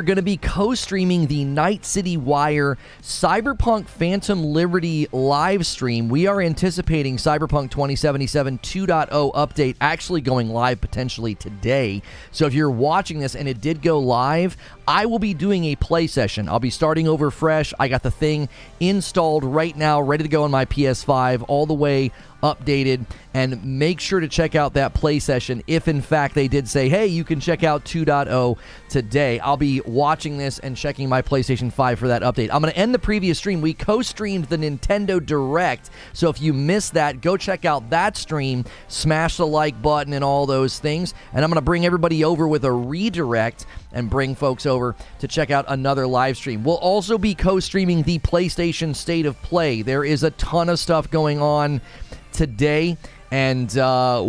We're going to be co-streaming the Night City Wire Cyberpunk Phantom Liberty live stream. We are anticipating Cyberpunk 2077 2.0 update actually going live potentially today. So if you're watching this and it did go live, I will be doing a play session. I'll be starting over fresh. I got the thing installed right now, ready to go on my PS5, all the way updated, and make sure to check out that play session if in fact they did say, hey, you can check out 2.0 today. I'll be watching this and checking my PlayStation 5 for that update. I'm going to end the previous stream. We co-streamed the Nintendo Direct, so if you missed that, go check out that stream, smash the like button and all those things, and I'm going to bring everybody over with a redirect and bring folks over to check out another live stream. We'll also be co-streaming the PlayStation State of Play. There is a ton of stuff going on today, and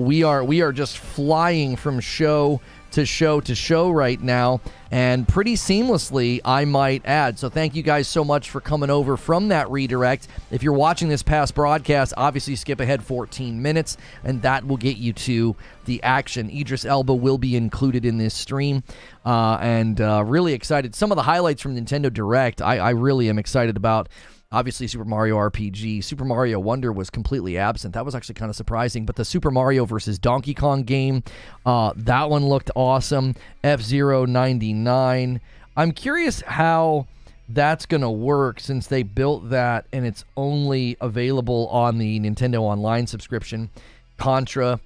we are just flying from show to show to show right now, and pretty seamlessly, I might add. So thank you guys so much for coming over from that redirect. If you're watching this past broadcast, obviously skip ahead 14 minutes, and that will get you to the action. Idris Elba will be included in this stream, and really excited. Some of the highlights from Nintendo Direct, I really am excited about. Obviously, Super Mario RPG. Super Mario Wonder was completely absent. That was actually kind of surprising. But the Super Mario versus Donkey Kong game, that one looked awesome. F-Zero 99. I'm curious how that's going to work since they built that and it's only available on the Nintendo Online subscription. Contra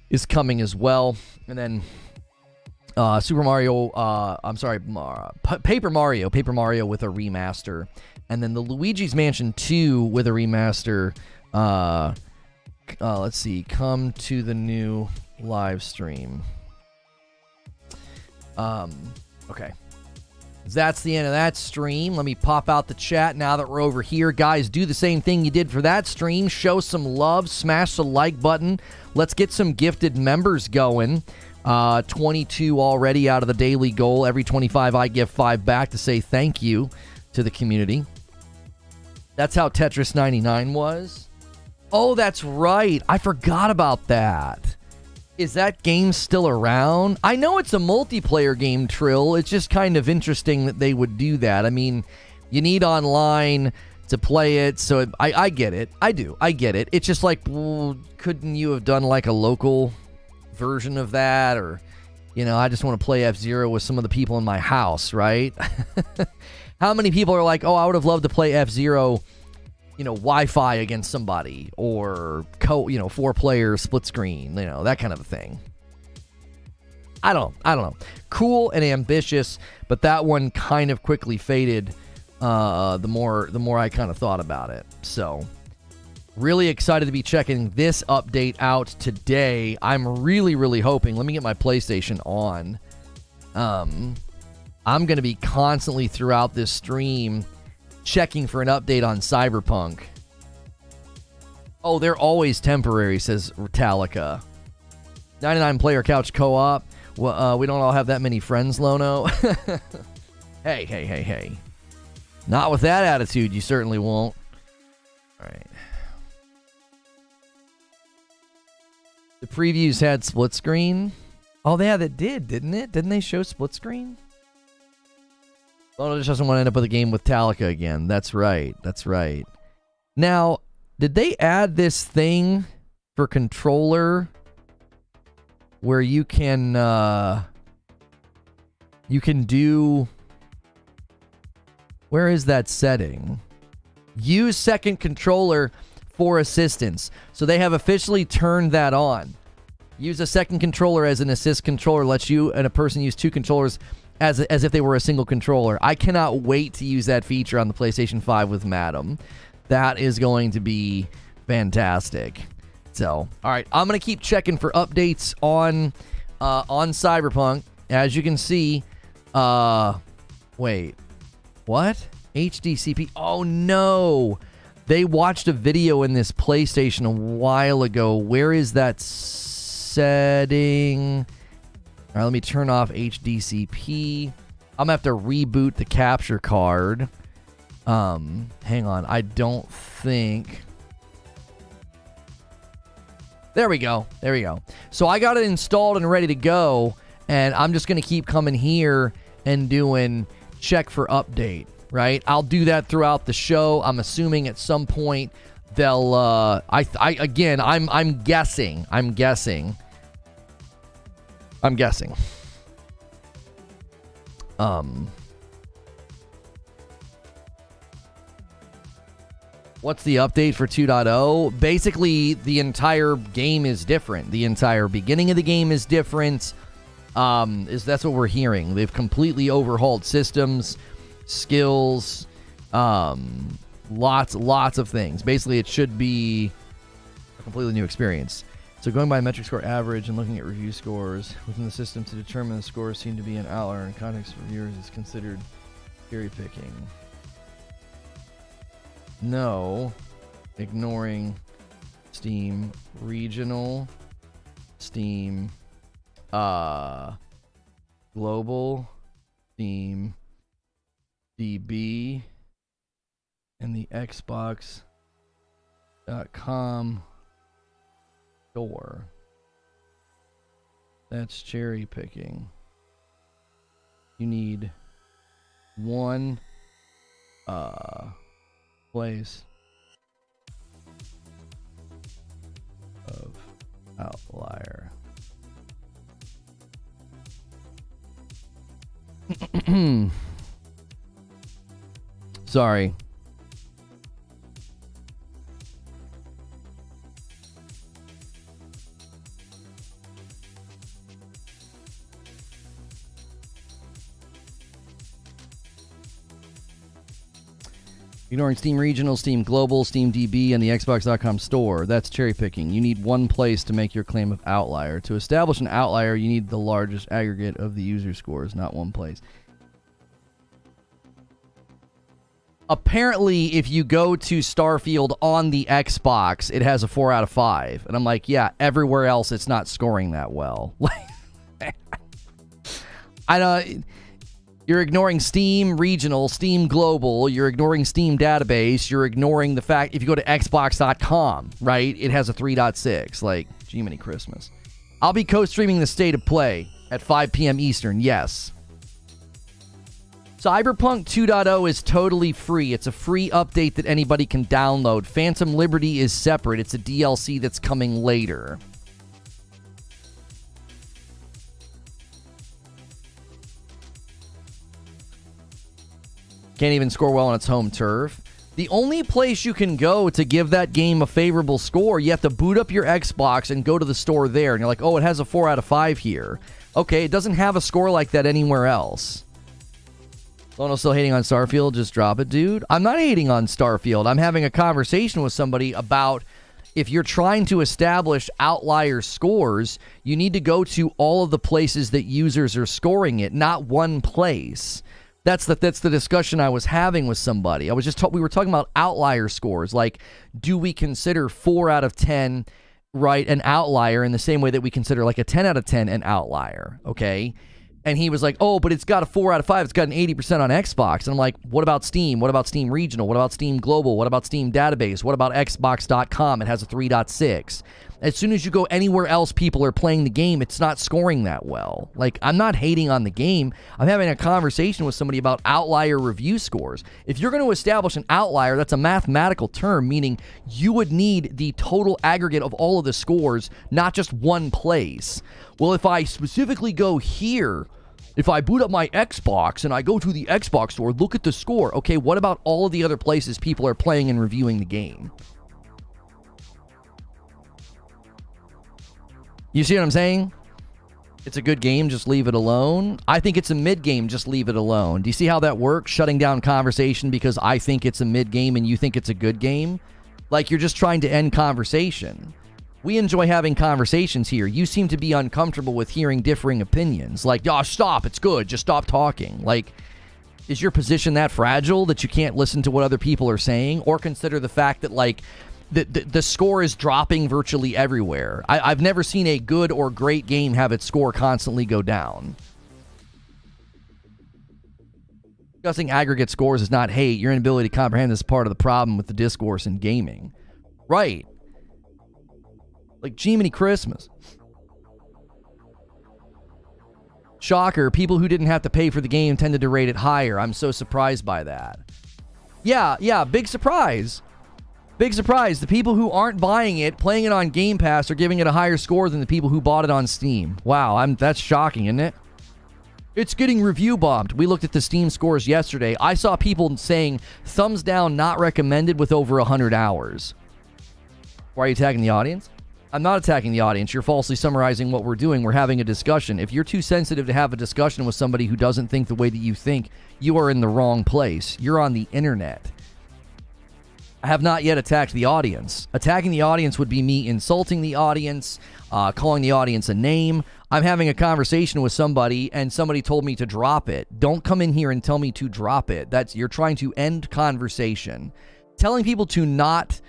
is coming as well. And then Paper Mario with a remaster. And then the Luigi's Mansion 2 with a remaster. Let's see. Come to the new live stream. Okay. That's the end of that stream. Let me pop out the chat now that we're over here. Guys, do the same thing you did for that stream. Show some love. Smash the like button. Let's get some gifted members going. 22 already out of the daily goal. Every 25 I give 5 back to say thank you to the community. That's how Tetris 99 was. Oh, that's right. I forgot about that. Is that game still around? I know it's a multiplayer game, Trill. It's just kind of interesting that they would do that. I mean, you need online to play it, so I get it. I do. I get it. It's just like, well, couldn't you have done like a local version of that? Or, you know, I just want to play F-Zero with some of the people in my house, right? How many people are like, oh, I would have loved to play F-Zero, you know, Wi-Fi against somebody, or 4-player split screen, you know, that kind of a thing. I don't know. Cool and ambitious, but that one kind of quickly faded the more I kind of thought about it. So really excited to be checking this update out today. I'm really hoping. Let me get my PlayStation on. I'm going to be constantly throughout this stream checking for an update on Cyberpunk. Oh, they're always temporary, says Metallica. 99-player couch co-op. Well, we don't all have that many friends, Lono. Hey. Not with that attitude, you certainly won't. All right. The previews had split screen. Oh, yeah, that did, didn't it? Didn't they show split screen? Lono just doesn't want to end up with a game with Metallica again. That's right. Now, did they add this thing for controller where you can do... Where is that setting? Use second controller for assistance. So they have officially turned that on. Use a second controller as an assist controller. Lets you and a person use 2 controllers as if they were a single controller. I cannot wait to use that feature on the PlayStation 5 with Madam. That is going to be fantastic. So, all right, I'm going to keep checking for updates on Cyberpunk. As you can see, wait, what? HDCP? Oh, no. They watched a video in this PlayStation a while ago. Where is that setting? All right, let me turn off HDCP. I'm going to have to reboot the capture card. Hang on. I don't think... There we go. So I got it installed and ready to go, and I'm just going to keep coming here and doing check for update, right? I'll do that throughout the show. I'm assuming at some point they'll I'm guessing. What's the update for 2.0? Basically, the entire game is different. The entire beginning of the game is different. That's what we're hearing. They've completely overhauled systems, skills, lots of things. Basically, it should be a completely new experience. So going by metric score average and looking at review scores within the system to determine the scores seem to be an outlier in context of reviewers is considered cherry picking. No, ignoring Steam regional, Steam global, Steam DB, and the Xbox.com store. That's cherry picking. You need one place of outlier. Sorry. Ignoring Steam Regional, Steam Global, Steam DB, and the Xbox.com store. That's cherry picking. You need one place to make your claim of outlier. To establish an outlier, you need the largest aggregate of the user scores, not one place. Apparently, if you go to Starfield on the Xbox, it has a 4 out of 5. And I'm like, yeah, everywhere else it's not scoring that well. I don't... You're ignoring Steam Regional, Steam Global, you're ignoring Steam Database, you're ignoring the fact, if you go to Xbox.com, right, it has a 3.6, like, Jiminy Christmas. I'll be co-streaming the State of Play at 5 p.m. Eastern, yes. Cyberpunk 2.0 is totally free. It's a free update that anybody can download. Phantom Liberty is separate. It's a DLC that's coming later. Can't even score well on its home turf. The only place you can go to give that game a favorable score, you have to boot up your Xbox and go to the store there. And you're like, oh, it has a 4 out of 5 here. Okay, it doesn't have a score like that anywhere else. Lono still hating on Starfield? Just drop it, dude. I'm not hating on Starfield. I'm having a conversation with somebody about if you're trying to establish outlier scores, you need to go to all of the places that users are scoring it, not one place. That's the discussion I was having with somebody. We were talking about outlier scores. Like, do we consider 4 out of 10, right, an outlier in the same way that we consider like a 10 out of 10 an outlier, okay? And he was like, oh, but it's got a 4 out of 5. It's got an 80% on Xbox. And I'm like, what about Steam? What about Steam Regional? What about Steam Global? What about Steam Database? What about Xbox.com? It has a 3.6. As soon as you go anywhere else people are playing the game, it's not scoring that well. Like, I'm not hating on the game. I'm having a conversation with somebody about outlier review scores. If you're going to establish an outlier, that's a mathematical term, meaning you would need the total aggregate of all of the scores, not just one place. Well, if I specifically go here, if I boot up my Xbox and I go to the Xbox store, look at the score. Okay, what about all of the other places people are playing and reviewing the game? You see what I'm saying? It's a good game, just leave it alone. I think it's a mid-game, just leave it alone. Do you see how that works? Shutting down conversation because I think it's a mid-game and you think it's a good game? Like, you're just trying to end conversation. We enjoy having conversations here. You seem to be uncomfortable with hearing differing opinions. Like, oh, stop, it's good, just stop talking. Like, is your position that fragile that you can't listen to what other people are saying? Or consider the fact that, like, the score is dropping virtually everywhere. I've never seen a good or great game have its score constantly go down. Discussing aggregate scores is not hate. Your inability to comprehend this part of the problem with the discourse in gaming. Right. Like, Jiminy Christmas. Shocker, people who didn't have to pay for the game tended to rate it higher. I'm so surprised by that. Yeah, big surprise. Big surprise. The people who aren't buying it, playing it on Game Pass, are giving it a higher score than the people who bought it on Steam. Wow, that's shocking, isn't it? It's getting review bombed. We looked at the Steam scores yesterday. I saw people saying thumbs down, not recommended, with over 100 hours. Why are you attacking the audience? I'm not attacking the audience. You're falsely summarizing what we're doing. We're having a discussion. If you're too sensitive to have a discussion with somebody who doesn't think the way that you think, you are in the wrong place. You're on the internet. I have not yet attacked the audience. Attacking the audience would be me insulting the audience, calling the audience a name. I'm having a conversation with somebody, and somebody told me to drop it. Don't come in here and tell me to drop it. You're trying to end conversation. Telling people to not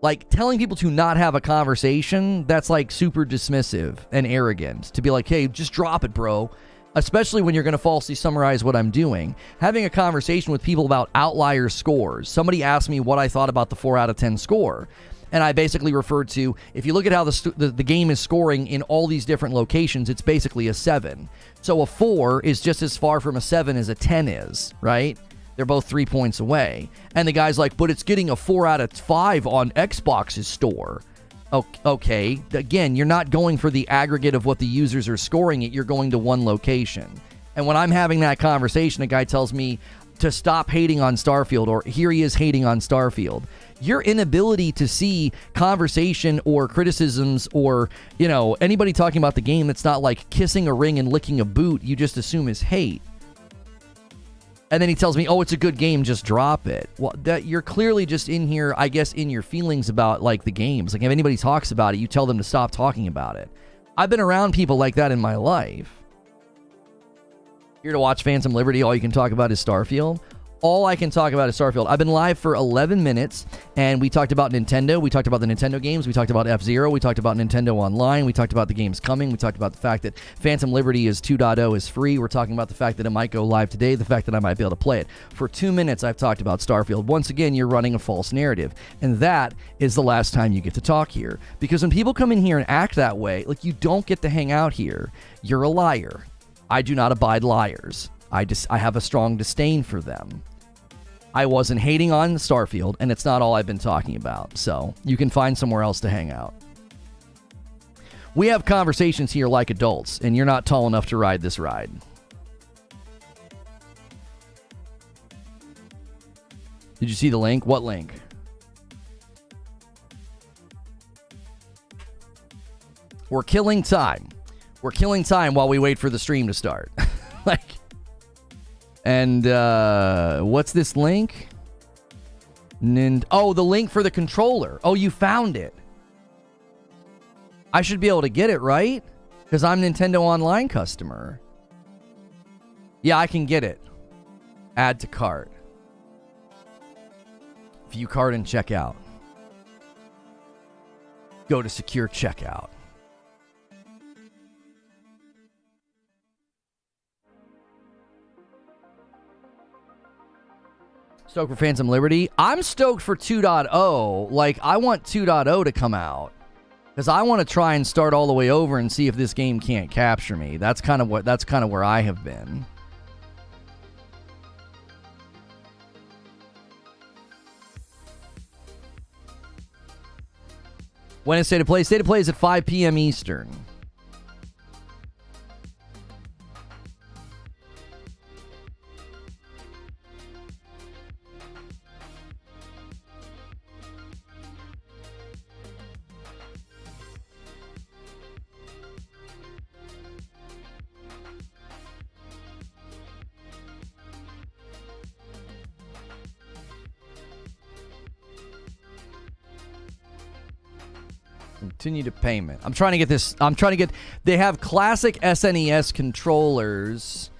have a conversation, that's like super dismissive and arrogant. To be like, hey, just drop it, bro. Especially when you're going to falsely summarize what I'm doing. Having a conversation with people about outlier scores. Somebody asked me what I thought about the 4 out of 10 score. And I basically referred to, if you look at how the game is scoring in all these different locations, it's basically a 7. So a 4 is just as far from a 7 as a 10 is, right? They're both 3 points away. And the guy's like, but it's getting a 4 out of 5 on Xbox's store. Okay, again, you're not going for the aggregate of what the users are scoring it. You're going to one location. And when I'm having that conversation, a guy tells me to stop hating on Starfield, or here he is hating on Starfield. Your inability to see conversation or criticisms or, anybody talking about the game that's not like kissing a ring and licking a boot, you just assume is hate. And then he tells me, oh, it's a good game, just drop it. Well, you're clearly just in here, I guess, in your feelings about, like, the games. Like, if anybody talks about it, you tell them to stop talking about it. I've been around people like that in my life. Here to watch Phantom Liberty, all you can talk about is Starfield. All I can talk about is Starfield. I've been live for 11 minutes, and we talked about Nintendo. We talked about the Nintendo games. We talked about F-Zero. We talked about Nintendo Online. We talked about the games coming. We talked about the fact that Phantom Liberty is 2.0 is free. We're talking about the fact that it might go live today, the fact that I might be able to play it. For 2 minutes, I've talked about Starfield. Once again, you're running a false narrative, and that is the last time you get to talk here. Because when people come in here and act that way, like, you don't get to hang out here. You're a liar. I do not abide liars. I have a strong disdain for them. I wasn't hating on Starfield, and it's not all I've been talking about. So you can find somewhere else to hang out. We have conversations here like adults, and you're not tall enough to ride this ride. Did you see the link? What link? We're killing time. We're killing time while we wait for the stream to start. And what's this link? Oh, the link for the controller. Oh, you found it. I should be able to get it, right? Because I'm Nintendo Online customer. Yeah, I can get it. Add to cart. View cart and checkout. Go to secure checkout. Stoked for Phantom Liberty. I'm stoked for 2.0. Like, I want 2.0 to come out. Because I want to try and start all the way over and see if this game can't capture me. That's kind of where I have been. When is State of Play? State of Play is at 5 p.m. Eastern. Continue to payment. I'm trying to get this. They have classic SNES controllers,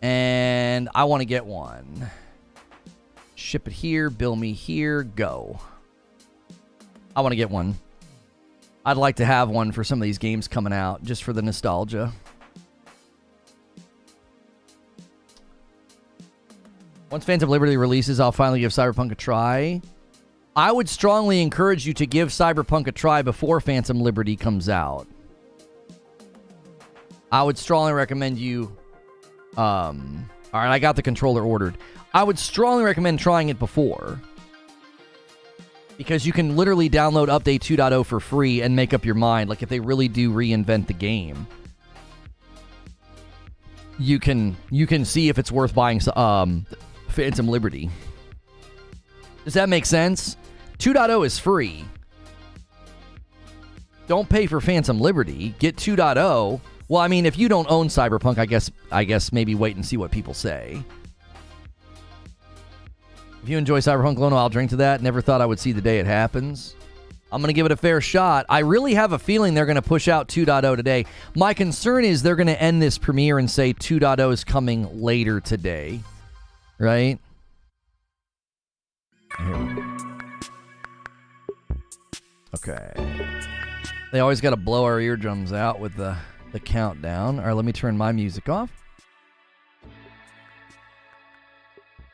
and I want to get one. Ship it here. Bill me here. Go. I want to get one. I'd like to have one for some of these games coming out, just for the nostalgia. Once Phantom Liberty releases, I'll finally give Cyberpunk a try. I would strongly encourage you to give Cyberpunk a try before Phantom Liberty comes out. I would strongly recommend you All right, I got the controller ordered. I would strongly recommend trying it before, because you can literally download Update 2.0 for free and make up your mind. Like, if they really do reinvent the game, you can see if it's worth buying Phantom Liberty. Does that make sense? 2.0 is free. Don't pay for Phantom Liberty. Get 2.0. Well, I mean, if you don't own Cyberpunk, I guess maybe wait and see what people say. If you enjoy Cyberpunk, Lono, I'll drink to that. Never thought I would see the day it happens. I'm going to give it a fair shot. I really have a feeling they're going to push out 2.0 today. My concern is they're going to end this premiere and say 2.0 is coming later today. Right? Okay. They always got to blow our eardrums out with the countdown. All right, let me turn my music off.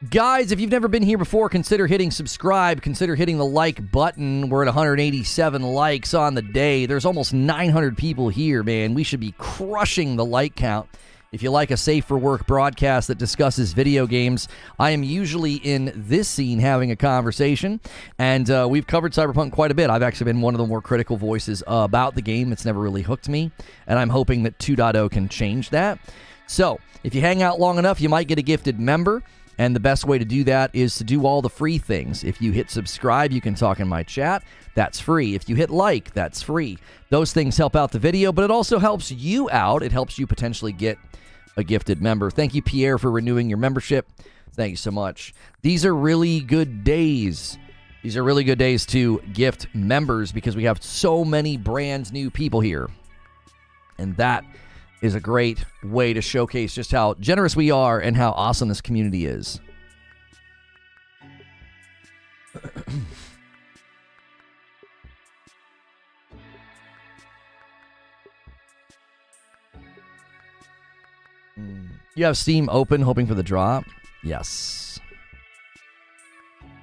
Guys, if you've never been here before, consider hitting subscribe. Consider hitting the like button. We're at 187 likes on the day. There's almost 900 people here, man. We should be crushing the like count. If you like a safe for work broadcast that discusses video games, I am usually in this scene having a conversation, and we've covered Cyberpunk quite a bit. I've actually been one of the more critical voices about the game. It's never really hooked me, and I'm hoping that 2.0 can change that. So, if you hang out long enough, you might get a gifted member, and the best way to do that is to do all the free things. If you hit subscribe, you can talk in my chat. That's free. If you hit like, that's free. Those things help out the video, but it also helps you out. It helps you potentially get a gifted member. Thank you, Pierre, for renewing your membership. Thank you so much. These are really good days. These are really good days to gift members because we have so many brand new people here. And that is a great way to showcase just how generous we are and how awesome this community is. You have Steam open, hoping for the drop? Yes.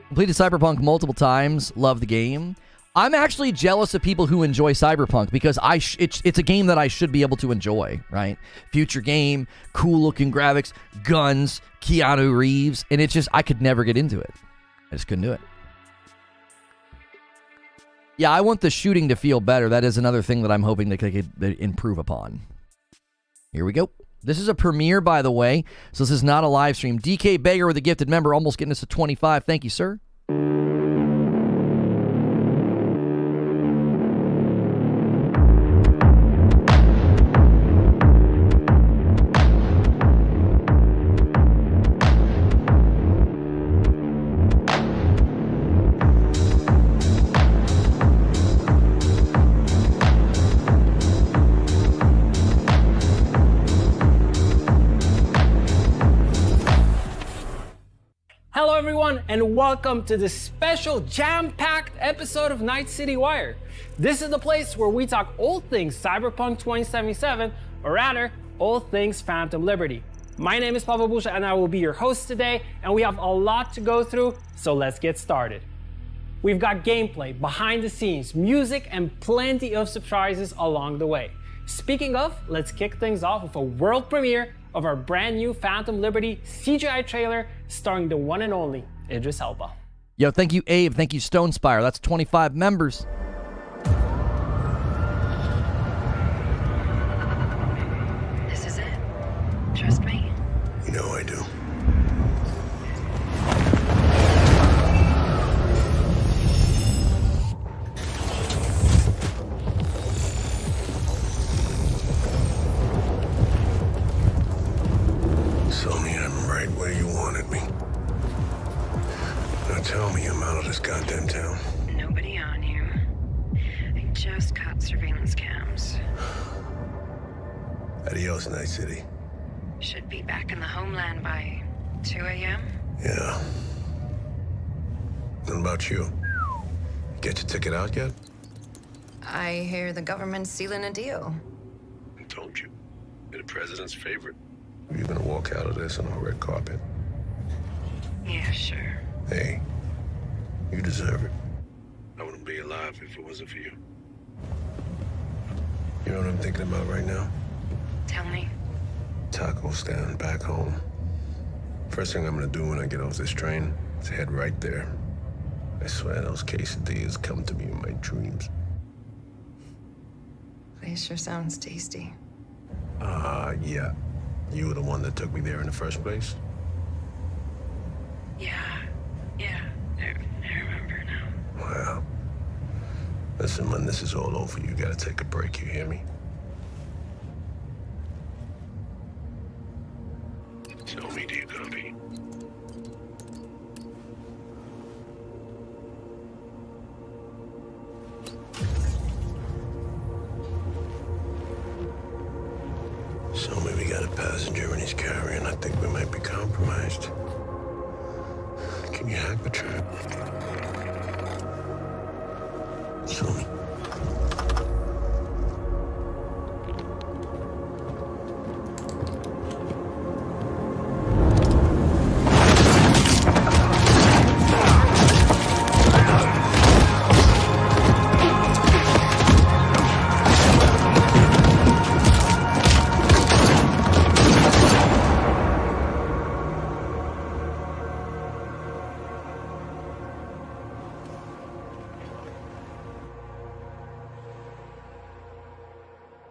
Completed Cyberpunk multiple times. Love the game. I'm actually jealous of people who enjoy Cyberpunk because it's a game that I should be able to enjoy, right? Future game, cool-looking graphics, guns, Keanu Reeves, and it's just, I could never get into it. I just couldn't do it. Yeah, I want the shooting to feel better. That is another thing that I'm hoping that they could improve upon. Here we go. This is a premiere, by the way, so this is not a live stream. DK Baker with a gifted member, almost getting us to 25. Thank you, sir. Hello everyone and welcome to this special jam-packed episode of Night City Wire. This is the place where we talk all things Cyberpunk 2077, or rather, all things Phantom Liberty. My name is Pavel Busha and I will be your host today, and we have a lot to go through, so let's get started. We've got gameplay, behind the scenes, music, and plenty of surprises along the way. Speaking of, let's kick things off with a world premiere of our brand new Phantom Liberty CGI trailer starring the one and only Idris Elba. Yo, thank you, Abe. Thank you, Stonespire. That's 25 members. This is it. Trust me. You know I do. Sony, I'm right where you wanted me. Now tell me I'm out of this goddamn town. Nobody on you. I just caught surveillance cams. Adios, Night City. Should be back in the homeland by 2 a.m. Yeah. What about you? Get your ticket out yet? I hear the government's sealing a deal. I told you. You're the president's favorite. You're gonna walk out of this on a red carpet. Yeah, sure. Hey, you deserve it. I wouldn't be alive if it wasn't for you. You know what I'm thinking about right now? Tell me. taco stand back home. First thing I'm gonna do when I get off this train is head right there. I swear those quesadillas come to me in my dreams. Place sure sounds tasty. Yeah. You were the one that took me there in the first place? Yeah, I remember now. Well, listen, when this is all over, you gotta take a break, you hear me? Tell me, do you copy? So maybe we got a passenger and he's carrying. I think we might be compromised. Can you hack the trap? Show me.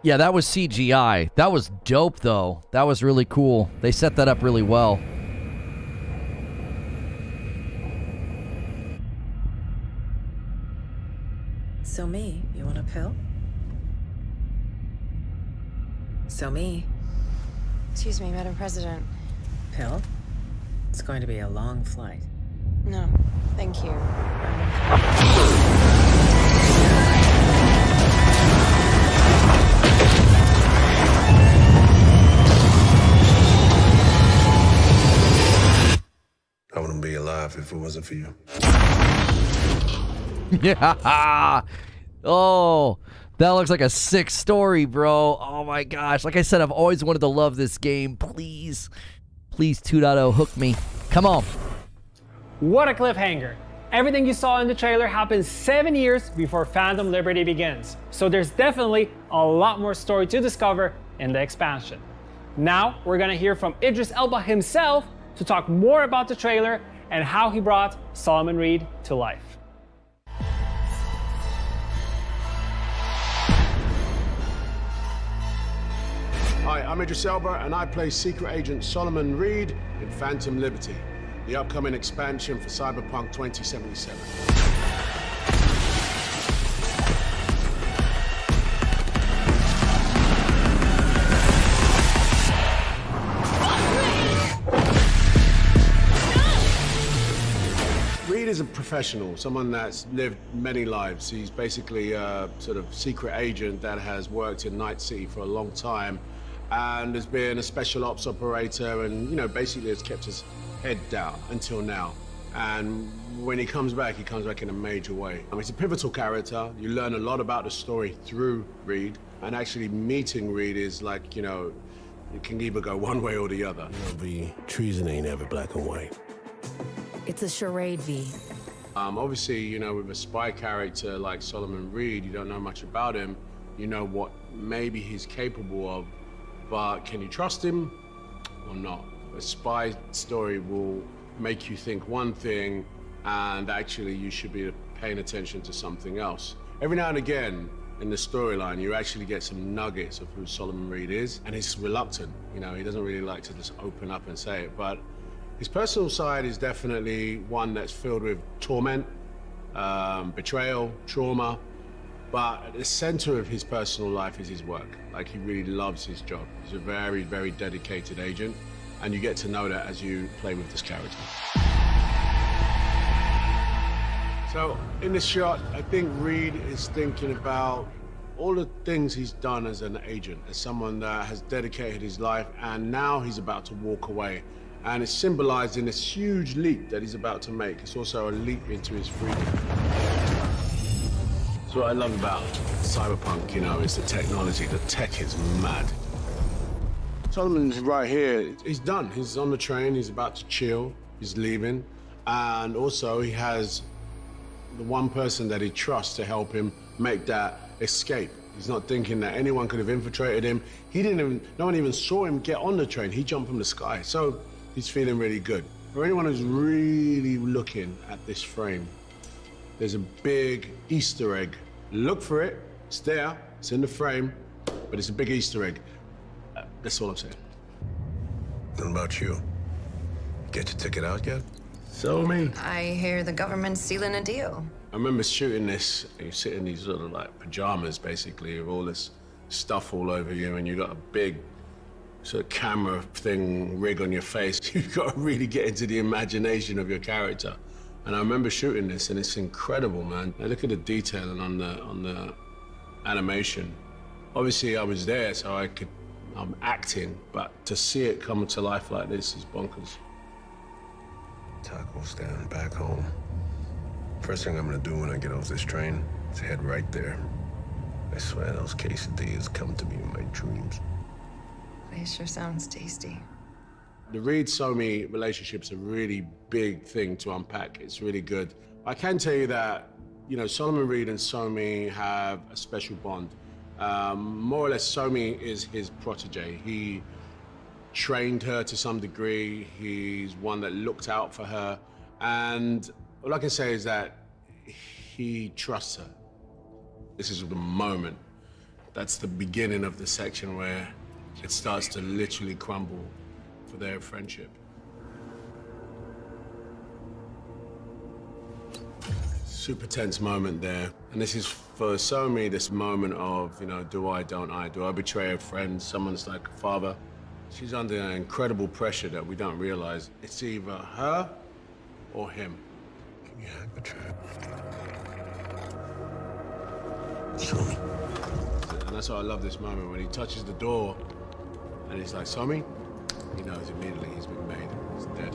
Yeah, that was CGI. That was dope, though. That was really cool. They set that up really well. So me, you want a pill? So me, Excuse me, Madam President. pill? It's going to be a long flight. No, thank you. I wouldn't be alive if it wasn't for you. Yeah. Oh, that looks like a sick story, bro. Oh my gosh. Like I said, I've always wanted to love this game. Please, please 2.0 hook me. Come on. What a cliffhanger. Everything you saw in the trailer happened 7 years before Phantom Liberty begins. So there's definitely a lot more story to discover in the expansion. Now we're gonna hear from Idris Elba himself to talk more about the trailer and how he brought Solomon Reed to life. Hi, I'm Idris Elba, and I play Secret Agent Solomon Reed in Phantom Liberty, the upcoming expansion for Cyberpunk 2077. Reed is a professional, someone that's lived many lives. He's basically a sort of secret agent that has worked in Night City for a long time and has been a special ops operator and, you know, basically has kept his head down until now. And when he comes back in a major way. He's a pivotal character. You learn a lot about the story through Reed, and actually meeting Reed is like, you know, it can either go one way or the other. The treason ain't ever black and white. It's a charade, V. Obviously, you know, with a spy character like Solomon Reed, you don't know much about him. You know what maybe he's capable of, but can you trust him or not? A spy story will make you think one thing, and actually you should be paying attention to something else. Every now and again in the storyline, you actually get some nuggets of who Solomon Reed is, and he's reluctant. You know, he doesn't really like to just open up and say it, but his personal side is definitely one that's filled with torment, betrayal, trauma, but at the center of his personal life is his work. Like, he really loves his job. He's a very, very dedicated agent, and you get to know that as you play with this character. So, in this shot, I think Reed is thinking about all the things he's done as an agent, as someone that has dedicated his life, and now he's about to walk away. And it's symbolized in this huge leap that he's about to make. It's also a leap into his freedom. That's what I love about Cyberpunk, you know, is the technology. The tech is mad. Solomon's right here. He's done. He's on the train. He's about to chill. He's leaving. And also, he has the one person that he trusts to help him make that escape. He's not thinking that anyone could have infiltrated him. No one even saw him get on the train. He jumped from the sky. So he's feeling really good. For anyone who's really looking at this frame, there's a big Easter egg. Look for it. It's there. It's in the frame, but it's a big Easter egg. That's all I'm saying. What about you? Get your ticket out yet? So me. I hear the government's sealing a deal. I remember shooting this, you sit in these sort of like pajamas, basically, with all this stuff all over you, and you got a big sort of camera thing rig on your face. You've got to really get into the imagination of your character. And I remember shooting this, and it's incredible, man. Now look at the detailing on the animation. Obviously, I was there, so I'm acting, but to see it come to life like this is bonkers. Taco stand back home. First thing I'm gonna do when I get off this train is head right there. I swear those quesadillas come to me in my dreams. It sure sounds tasty. The Reed-Somi relationship's a really big thing to unpack. It's really good. I can tell you that, you know, Solomon Reed and Somi have a special bond. More or less, Somi is his protege. He trained her to some degree. He's one that looked out for her. And all I can say is that he trusts her. This is the moment. That's the beginning of the section where it starts to literally crumble for their friendship. Super tense moment there. And this is for Somi, this moment of, you know, do I, don't I? Do I betray a friend? Someone's like a father. She's under incredible pressure that we don't realize. It's either her or him. Yeah, I betray. Show me. And that's why I love this moment, when he touches the door and he's like, Somi, he knows immediately he's been made, he's dead.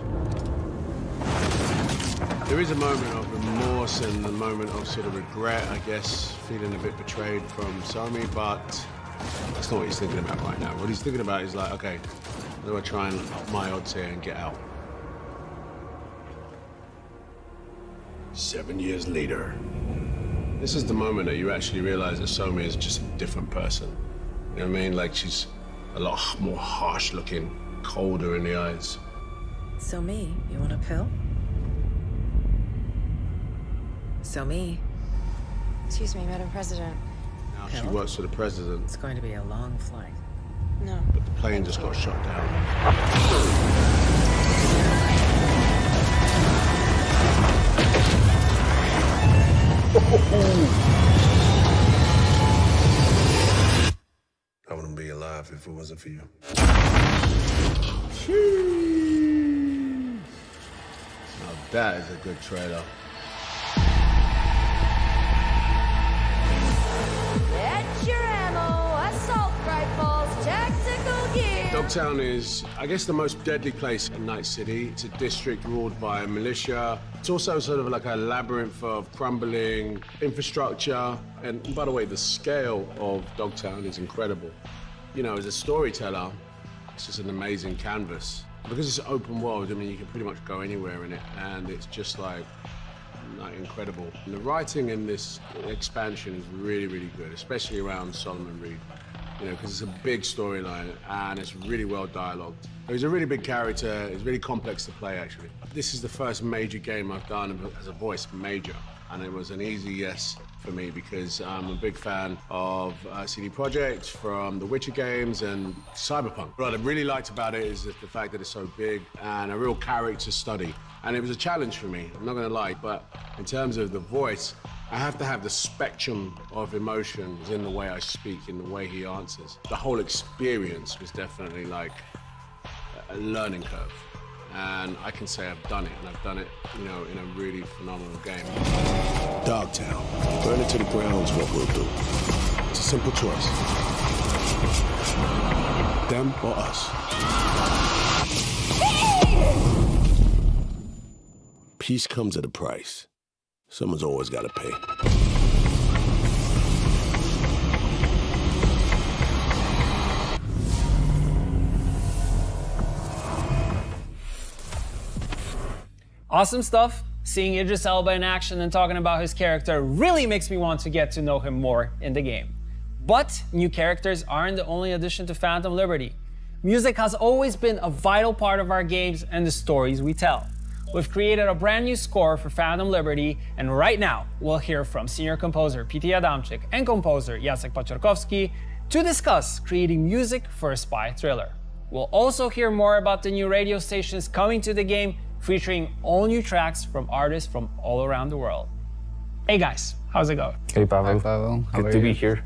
There is a moment of remorse and a moment of sort of regret, I guess, feeling a bit betrayed from Somi, but that's not what he's thinking about right now. What he's thinking about is like, okay, how do I try and up my odds here and get out? 7 years later. This is the moment that you actually realize that Somi is just a different person. You know what I mean? Like, she's a lot more harsh looking, colder in the eyes. So me, you want a pill? So me. Excuse me, Madam President. Now she Pill? works for the president, It's going to be a long flight. No. but the plane just got shot down. I wouldn't be alive if it wasn't for you. Now that is a good trailer. Get your ammo, assault rifles, tactical gear. Dogtown is, I guess, the most deadly place in Night City. It's a district ruled by militia. It's also sort of like a labyrinth of crumbling infrastructure. And by the way, the scale of Dogtown is incredible. You know, as a storyteller, it's just an amazing canvas. Because it's open world, I mean, you can pretty much go anywhere in it, and it's just like incredible. And the writing in this expansion is really, really good, especially around Solomon Reed. You know, because it's a big storyline and it's really well dialogued. He's a really big character. It's really complex to play, actually. This is the first major game I've done as a voice, major, and it was an easy yes for me because I'm a big fan of CD Projekt from the Witcher games and Cyberpunk. What I really liked about it is the fact that it's so big and a real character study. And it was a challenge for me, I'm not gonna lie, but in terms of the voice, I have to have the spectrum of emotions in the way I speak, in the way he answers. The whole experience was definitely like a learning curve. And I can say I've done it, and I've done it, you know, in a really phenomenal game. Dogtown. Burn it to the ground is what we'll do. It's a simple choice. Them or us. Peace comes at a price. Someone's always got to pay. Awesome stuff. Seeing Idris Elba in action and talking about his character really makes me want to get to know him more in the game. But new characters aren't the only addition to Phantom Liberty. Music has always been a vital part of our games and the stories we tell. We've created a brand new score for Phantom Liberty, and right now we'll hear from senior composer P.T. Adamczyk and composer Jacek Paciorkowski to discuss creating music for a spy thriller. We'll also hear more about the new radio stations coming to the game, featuring all new tracks from artists from all around the world. Hey guys, how's it going? Hey Pavel. Hi, Pavel. How Good are to you? be here.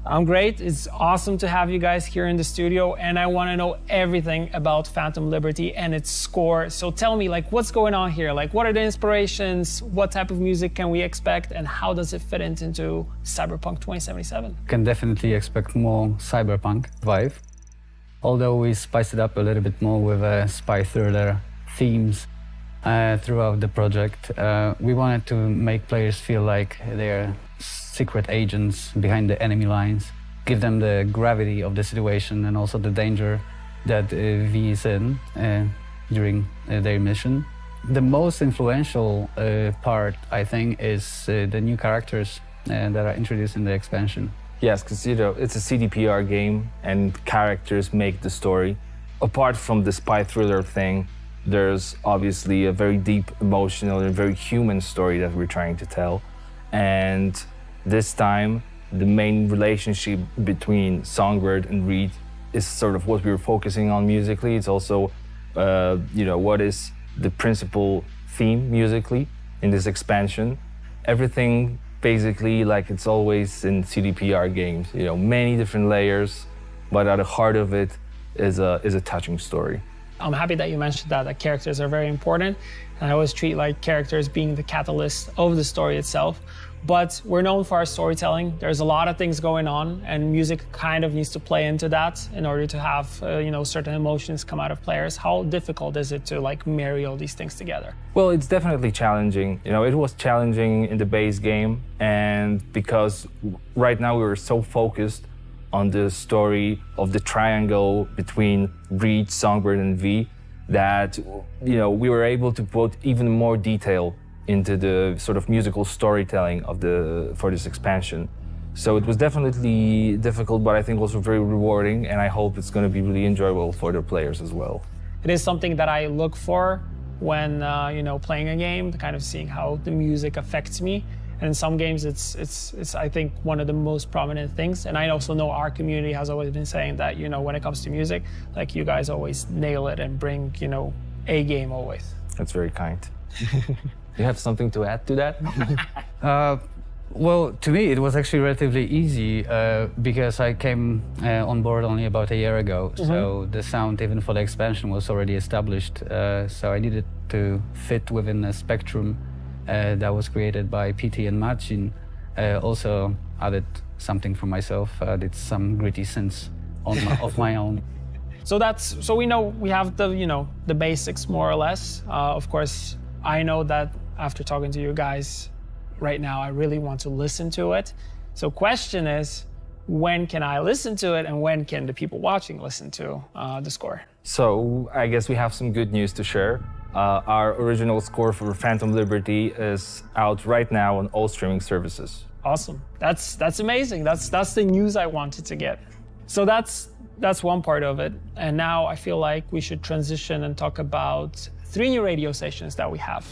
I'm great. It's awesome to have you guys here in the studio, and I want to know everything about Phantom Liberty and its score. So tell me, like, what's going on here? Like, what are the inspirations? What type of music can we expect, and how does it fit into Cyberpunk 2077? Can definitely expect more cyberpunk vibe. Although we spiced it up a little bit more with spy thriller themes throughout the project. We wanted to make players feel like they're secret agents behind the enemy lines, give them the gravity of the situation and also the danger that V is in during their mission. The most influential part, I think, is the new characters that are introduced in the expansion. Yes, because it's a CDPR game and characters make the story. Apart from the spy thriller thing, there's obviously a very deep, emotional and very human story that we're trying to tell. And this time, the main relationship between Songbird and Reed is sort of what we're focusing on musically. It's also, what is the principal theme musically in this expansion. Everything basically like it's always in CDPR games, many different layers, but at the heart of it is a touching story. I'm happy that you mentioned that characters are very important, and I always treat like characters being the catalyst of the story itself. But we're known for our storytelling. There's a lot of things going on, and music kind of needs to play into that in order to have certain emotions come out of players. How difficult is it to like marry all these things together? Well, it's definitely challenging. It was challenging in the base game, and because right now we were so focused on the story of the triangle between Reed, Songbird, and V, that we were able to put even more detail into the sort of musical storytelling for this expansion. So it was definitely difficult, but I think also very rewarding, and I hope it's going to be really enjoyable for the players as well. It is something that I look for when playing a game, kind of seeing how the music affects me. And in some games, it's I think one of the most prominent things. And I also know our community has always been saying that when it comes to music, like you guys always nail it and bring A game always. That's very kind. You have something to add to that? Well, to me, it was actually relatively easy because I came on board only about a year ago. Mm-hmm. So the sound, even for the expansion, was already established. So I needed to fit within a spectrum that was created by PT and Marcin. Also added something for myself, did some gritty synths of my own. So we know we have the basics more or less. Of course, I know that after talking to you guys right now, I really want to listen to it. So question is, when can I listen to it, and when can the people watching listen to the score? So I guess we have some good news to share. Our original score for Phantom Liberty is out right now on all streaming services. Awesome. That's amazing. That's the news I wanted to get. So that's one part of it. And now I feel like we should transition and talk about 3 new radio stations that we have.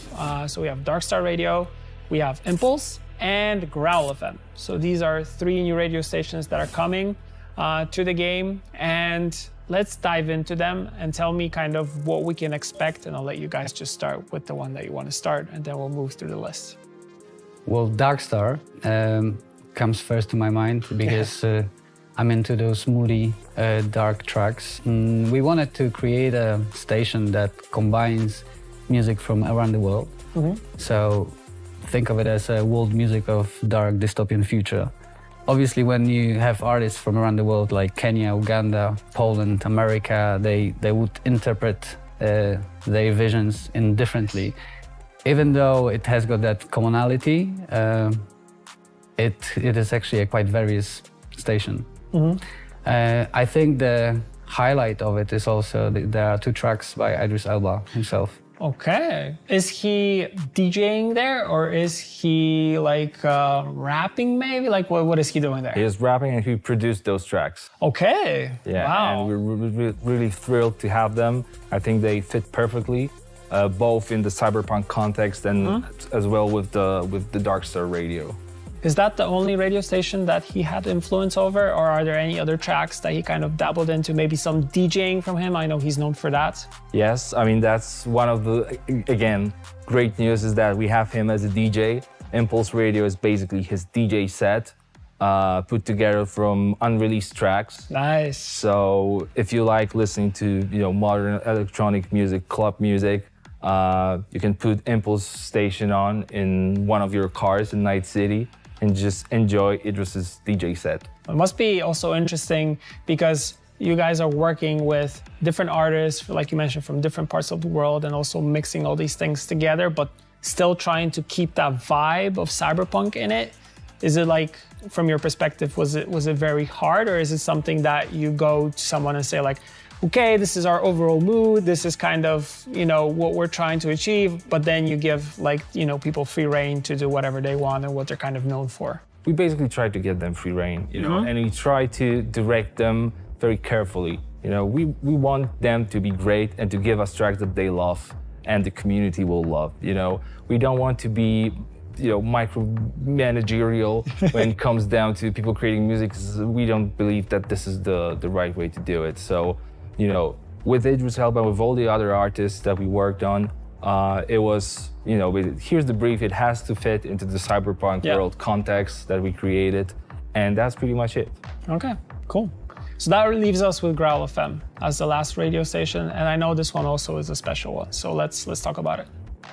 So we have Darkstar Radio, we have Impulse, and Growl FM. So these are 3 new radio stations that are coming to the game. And let's dive into them and tell me kind of what we can expect. And I'll let you guys just start with the one that you want to start, and then we'll move through the list. Well, Darkstar comes first to my mind because I'm into those moody, dark tracks. We wanted to create a station that combines music from around the world. Mm-hmm. So think of it as a world music of dark dystopian future. Obviously, when you have artists from around the world like Kenya, Uganda, Poland, America, they would interpret their visions differently. Even though it has got that commonality, it is actually a quite various station. Mm-hmm. I think the highlight of it is also there are 2 tracks by Idris Elba himself. Okay. Is he DJing there, or is he like rapping maybe? Like what is he doing there? He is rapping and he produced those tracks. Okay. Yeah, Wow. and we're really thrilled to have them. I think they fit perfectly, both in the cyberpunk context and as well with the Darkstar radio. Is that the only radio station that he had influence over, or are there any other tracks that he kind of dabbled into? Maybe some DJing from him? I know he's known for that. Yes, I mean, that's one of the, again, great news is that we have him as a DJ. Impulse Radio is basically his DJ set, put together from unreleased tracks. Nice. So if you like listening to, modern electronic music, club music, you can put Impulse Station on in one of your cars in Night City and just enjoy Idris's DJ set. It must be also interesting because you guys are working with different artists, like you mentioned, from different parts of the world, and also mixing all these things together, but still trying to keep that vibe of cyberpunk in it. Is it like, from your perspective, was it very hard, or is it something that you go to someone and say like, okay, this is our overall mood, this is kind of, what we're trying to achieve, but then you give people free reign to do whatever they want and what they're kind of known for? We basically try to give them free reign, and we try to direct them very carefully. We want them to be great and to give us tracks that they love and the community will love. We don't want to be micromanagerial when it comes down to people creating music. We don't believe that this is the right way to do it. So, with Idris help and with all the other artists that we worked on, it was, here's the brief. It has to fit into the cyberpunk world context that we created, and that's pretty much it. Okay, cool. So that leaves us with Growl FM as the last radio station, and I know this one also is a special one. So let's talk about it.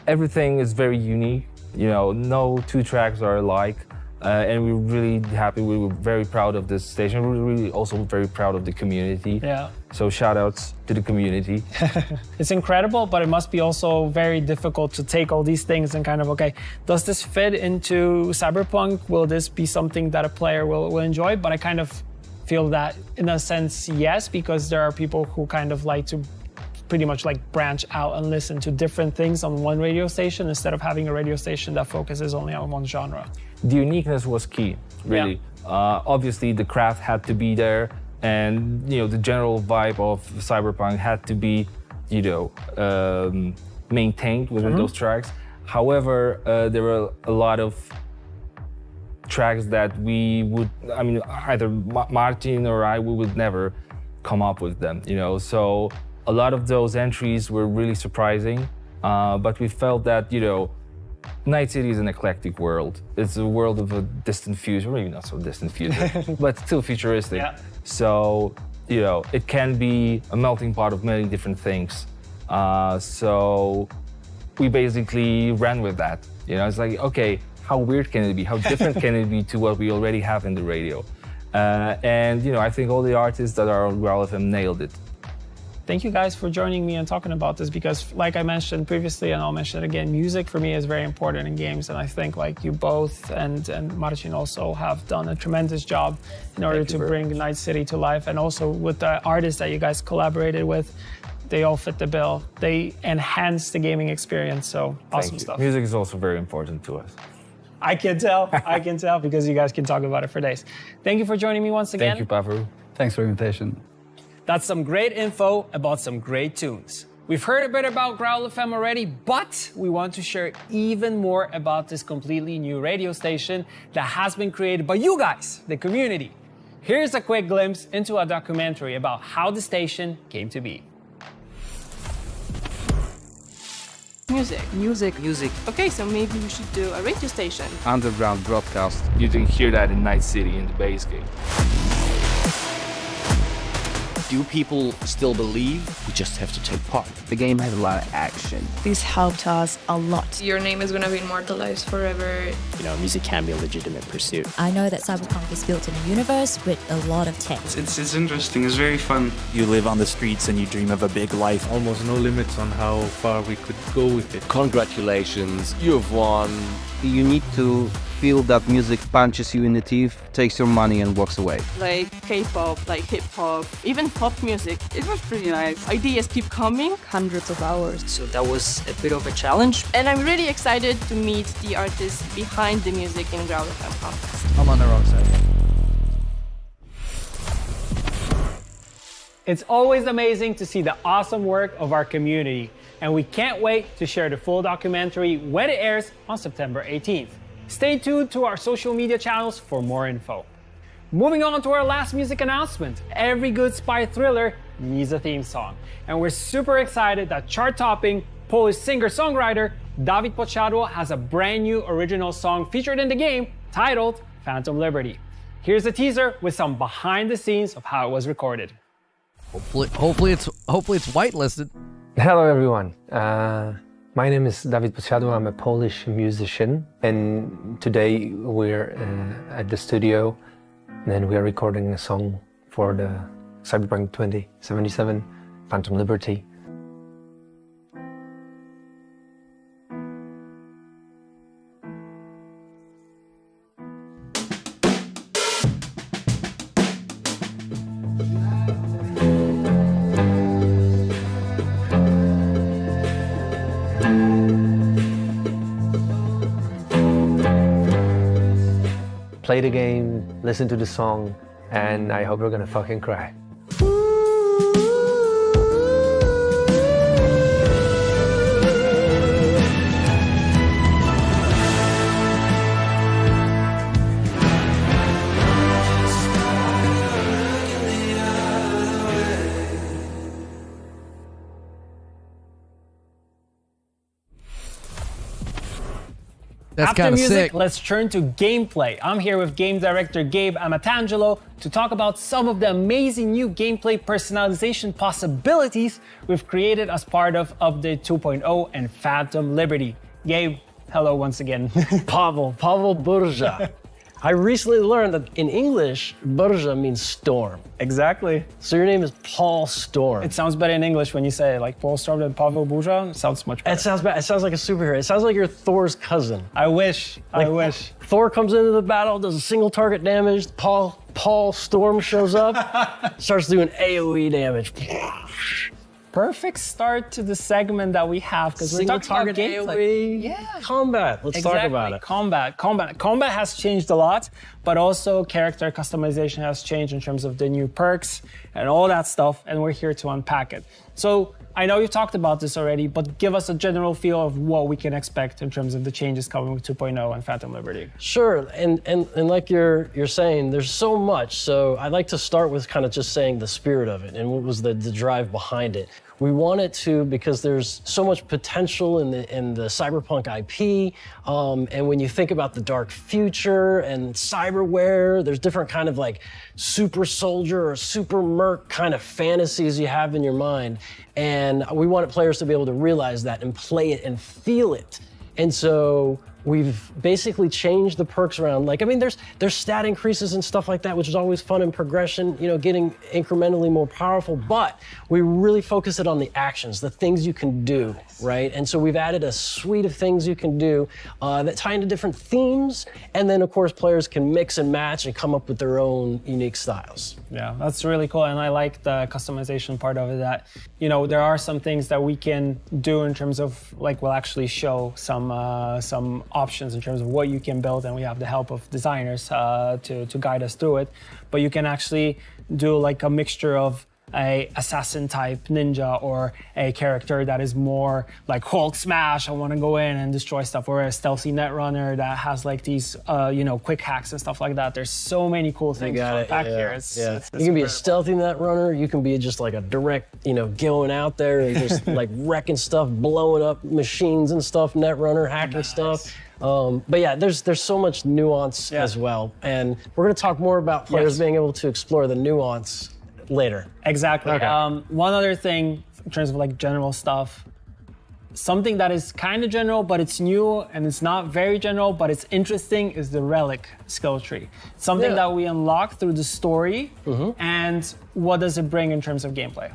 Everything is very unique. No two tracks are alike, and we're really happy. We were very proud of this station. We're really also very proud of the community. Yeah. So shout outs to the community. It's incredible, but it must be also very difficult to take all these things and kind of, okay, does this fit into cyberpunk? Will this be something that a player will enjoy? But I kind of feel that in a sense, yes, because there are people who kind of like to pretty much like branch out and listen to different things on one radio station instead of having a radio station that focuses only on one genre. The uniqueness was key, really. Yeah. Obviously, the craft had to be there, and the general vibe of cyberpunk had to be, maintained within those tracks. However, there were a lot of tracks that we would, either Martin or I, we would never come up with them, So a lot of those entries were really surprising, but we felt that, Night City is an eclectic world. It's a world of a distant future, maybe not so distant future, but still futuristic. Yeah. So, it can be a melting pot of many different things. So we basically ran with that. It's like, okay, how weird can it be? How different can it be to what we already have in the radio? And, I think all the artists that are on Growl FM nailed it. Thank you guys for joining me and talking about this, because like I mentioned previously, and I'll mention it again, music for me is very important in games. And I think like you both and Marcin also have done a tremendous job in order to bring Night City to life. And also with the artists that you guys collaborated with, they all fit the bill. They enhance the gaming experience. So awesome stuff. Music is also very important to us. I can tell, because you guys can talk about it for days. Thank you for joining me once again. Thank you, Pavaru. Thanks for the invitation. That's some great info about some great tunes. We've heard a bit about Growl FM already, but we want to share even more about this completely new radio station that has been created by you guys, the community. Here's a quick glimpse into a documentary about how the station came to be. Music. Okay, so maybe we should do a radio station. Underground broadcast. You can hear that in Night City in the base game. Do people still believe? We just have to take part. The game has a lot of action. This helped us a lot. Your name is going to be immortalized forever. Music can be a legitimate pursuit. I know that Cyberpunk is built in a universe with a lot of tech. It's interesting, it's very fun. You live on the streets and you dream of a big life. Almost no limits on how far we could go with it. Congratulations, you've won. You need to feel that music punches you in the teeth, takes your money and walks away. Like K-pop, like hip-hop, even pop music. It was pretty nice. Ideas keep coming. Hundreds of hours. So that was a bit of a challenge. And I'm really excited to meet the artists behind the music in Gravel Contest. I'm on the wrong side. It's always amazing to see the awesome work of our community, and we can't wait to share the full documentary when it airs on September 18th. Stay tuned to our social media channels for more info. Moving on to our last music announcement. Every good spy thriller needs a theme song, and we're super excited that chart-topping Polish singer-songwriter Dawid Podsiadło has a brand new original song featured in the game titled Phantom Liberty. Here's a teaser with some behind the scenes of how it was recorded. Hopefully it's whitelisted. Hello everyone. My name is Dawid Podsiadło. I'm a Polish musician, and today we're at the studio, and we are recording a song for the Cyberpunk 2077 Phantom Liberty. Play the game, listen to the song, and I hope you're gonna fucking cry. That's After kind of music, sick. let's turn to gameplay. I'm here with game director Gabe Amatangelo to talk about some of the amazing new gameplay personalization possibilities we've created as part of Update 2.0 and Phantom Liberty. Gabe, hello once again. Pavel Burza. I recently learned that in English, Burza means storm. Exactly. So your name is Paul Storm. It sounds better in English when you say it, like Paul Storm and Pavel Burza. It sounds much better. It sounds bad. It sounds like a superhero. It sounds like you're Thor's cousin. I wish. Like, I wish. Thor comes into the battle, does a single target damage. Paul Storm shows up, starts doing AoE damage. Perfect start to the segment that we have because we're Single talking about target gameplay. AoE. Yeah. Combat. Let's talk about it. Combat has changed a lot, but also character customization has changed in terms of the new perks and all that stuff, and we're here to unpack it. So I know you've talked about this already, but give us a general feel of what we can expect in terms of the changes coming with 2.0 and Phantom Liberty. Sure, and like you're saying, there's so much. So I'd like to start with kind of just saying the spirit of it and what was the drive behind it. We want it to, because there's so much potential in the Cyberpunk IP, and when you think about the dark future and cyberware, there's different kind of like super soldier or super merc kind of fantasies you have in your mind, and we wanted players to be able to realize that and play it and feel it. And so we've basically changed the perks around. Like, I mean, there's stat increases and stuff like that, which is always fun in progression, you know, getting incrementally more powerful, but we really focus it on the actions, the things you can do, right? And so we've added a suite of things you can do that tie into different themes, and then of course players can mix and match and come up with their own unique styles. Yeah, that's really cool, and I like the customization part of it, that, you know, there are some things that we can do in terms of, like, we'll actually show some options in terms of what you can build, and we have the help of designers to guide us through it. But you can actually do like a mixture of a assassin type ninja, or a character that is more like Hulk smash, I want to go in and destroy stuff, or a stealthy netrunner that has like these quick hacks and stuff like that. There's so many cool things to unpack here. It's you can be a stealthy netrunner, you can be just like a direct, going out there and just like wrecking stuff, blowing up machines and stuff, netrunner, hacking stuff. But yeah, there's so much nuance as well, and we're going to talk more about players being able to explore the nuance later. Exactly. Okay. One other thing in terms of like general stuff, something that is kind of general, but it's new, and it's not very general, but it's interesting, is the relic skill tree. Something that we unlock through the story, and what does it bring in terms of gameplay?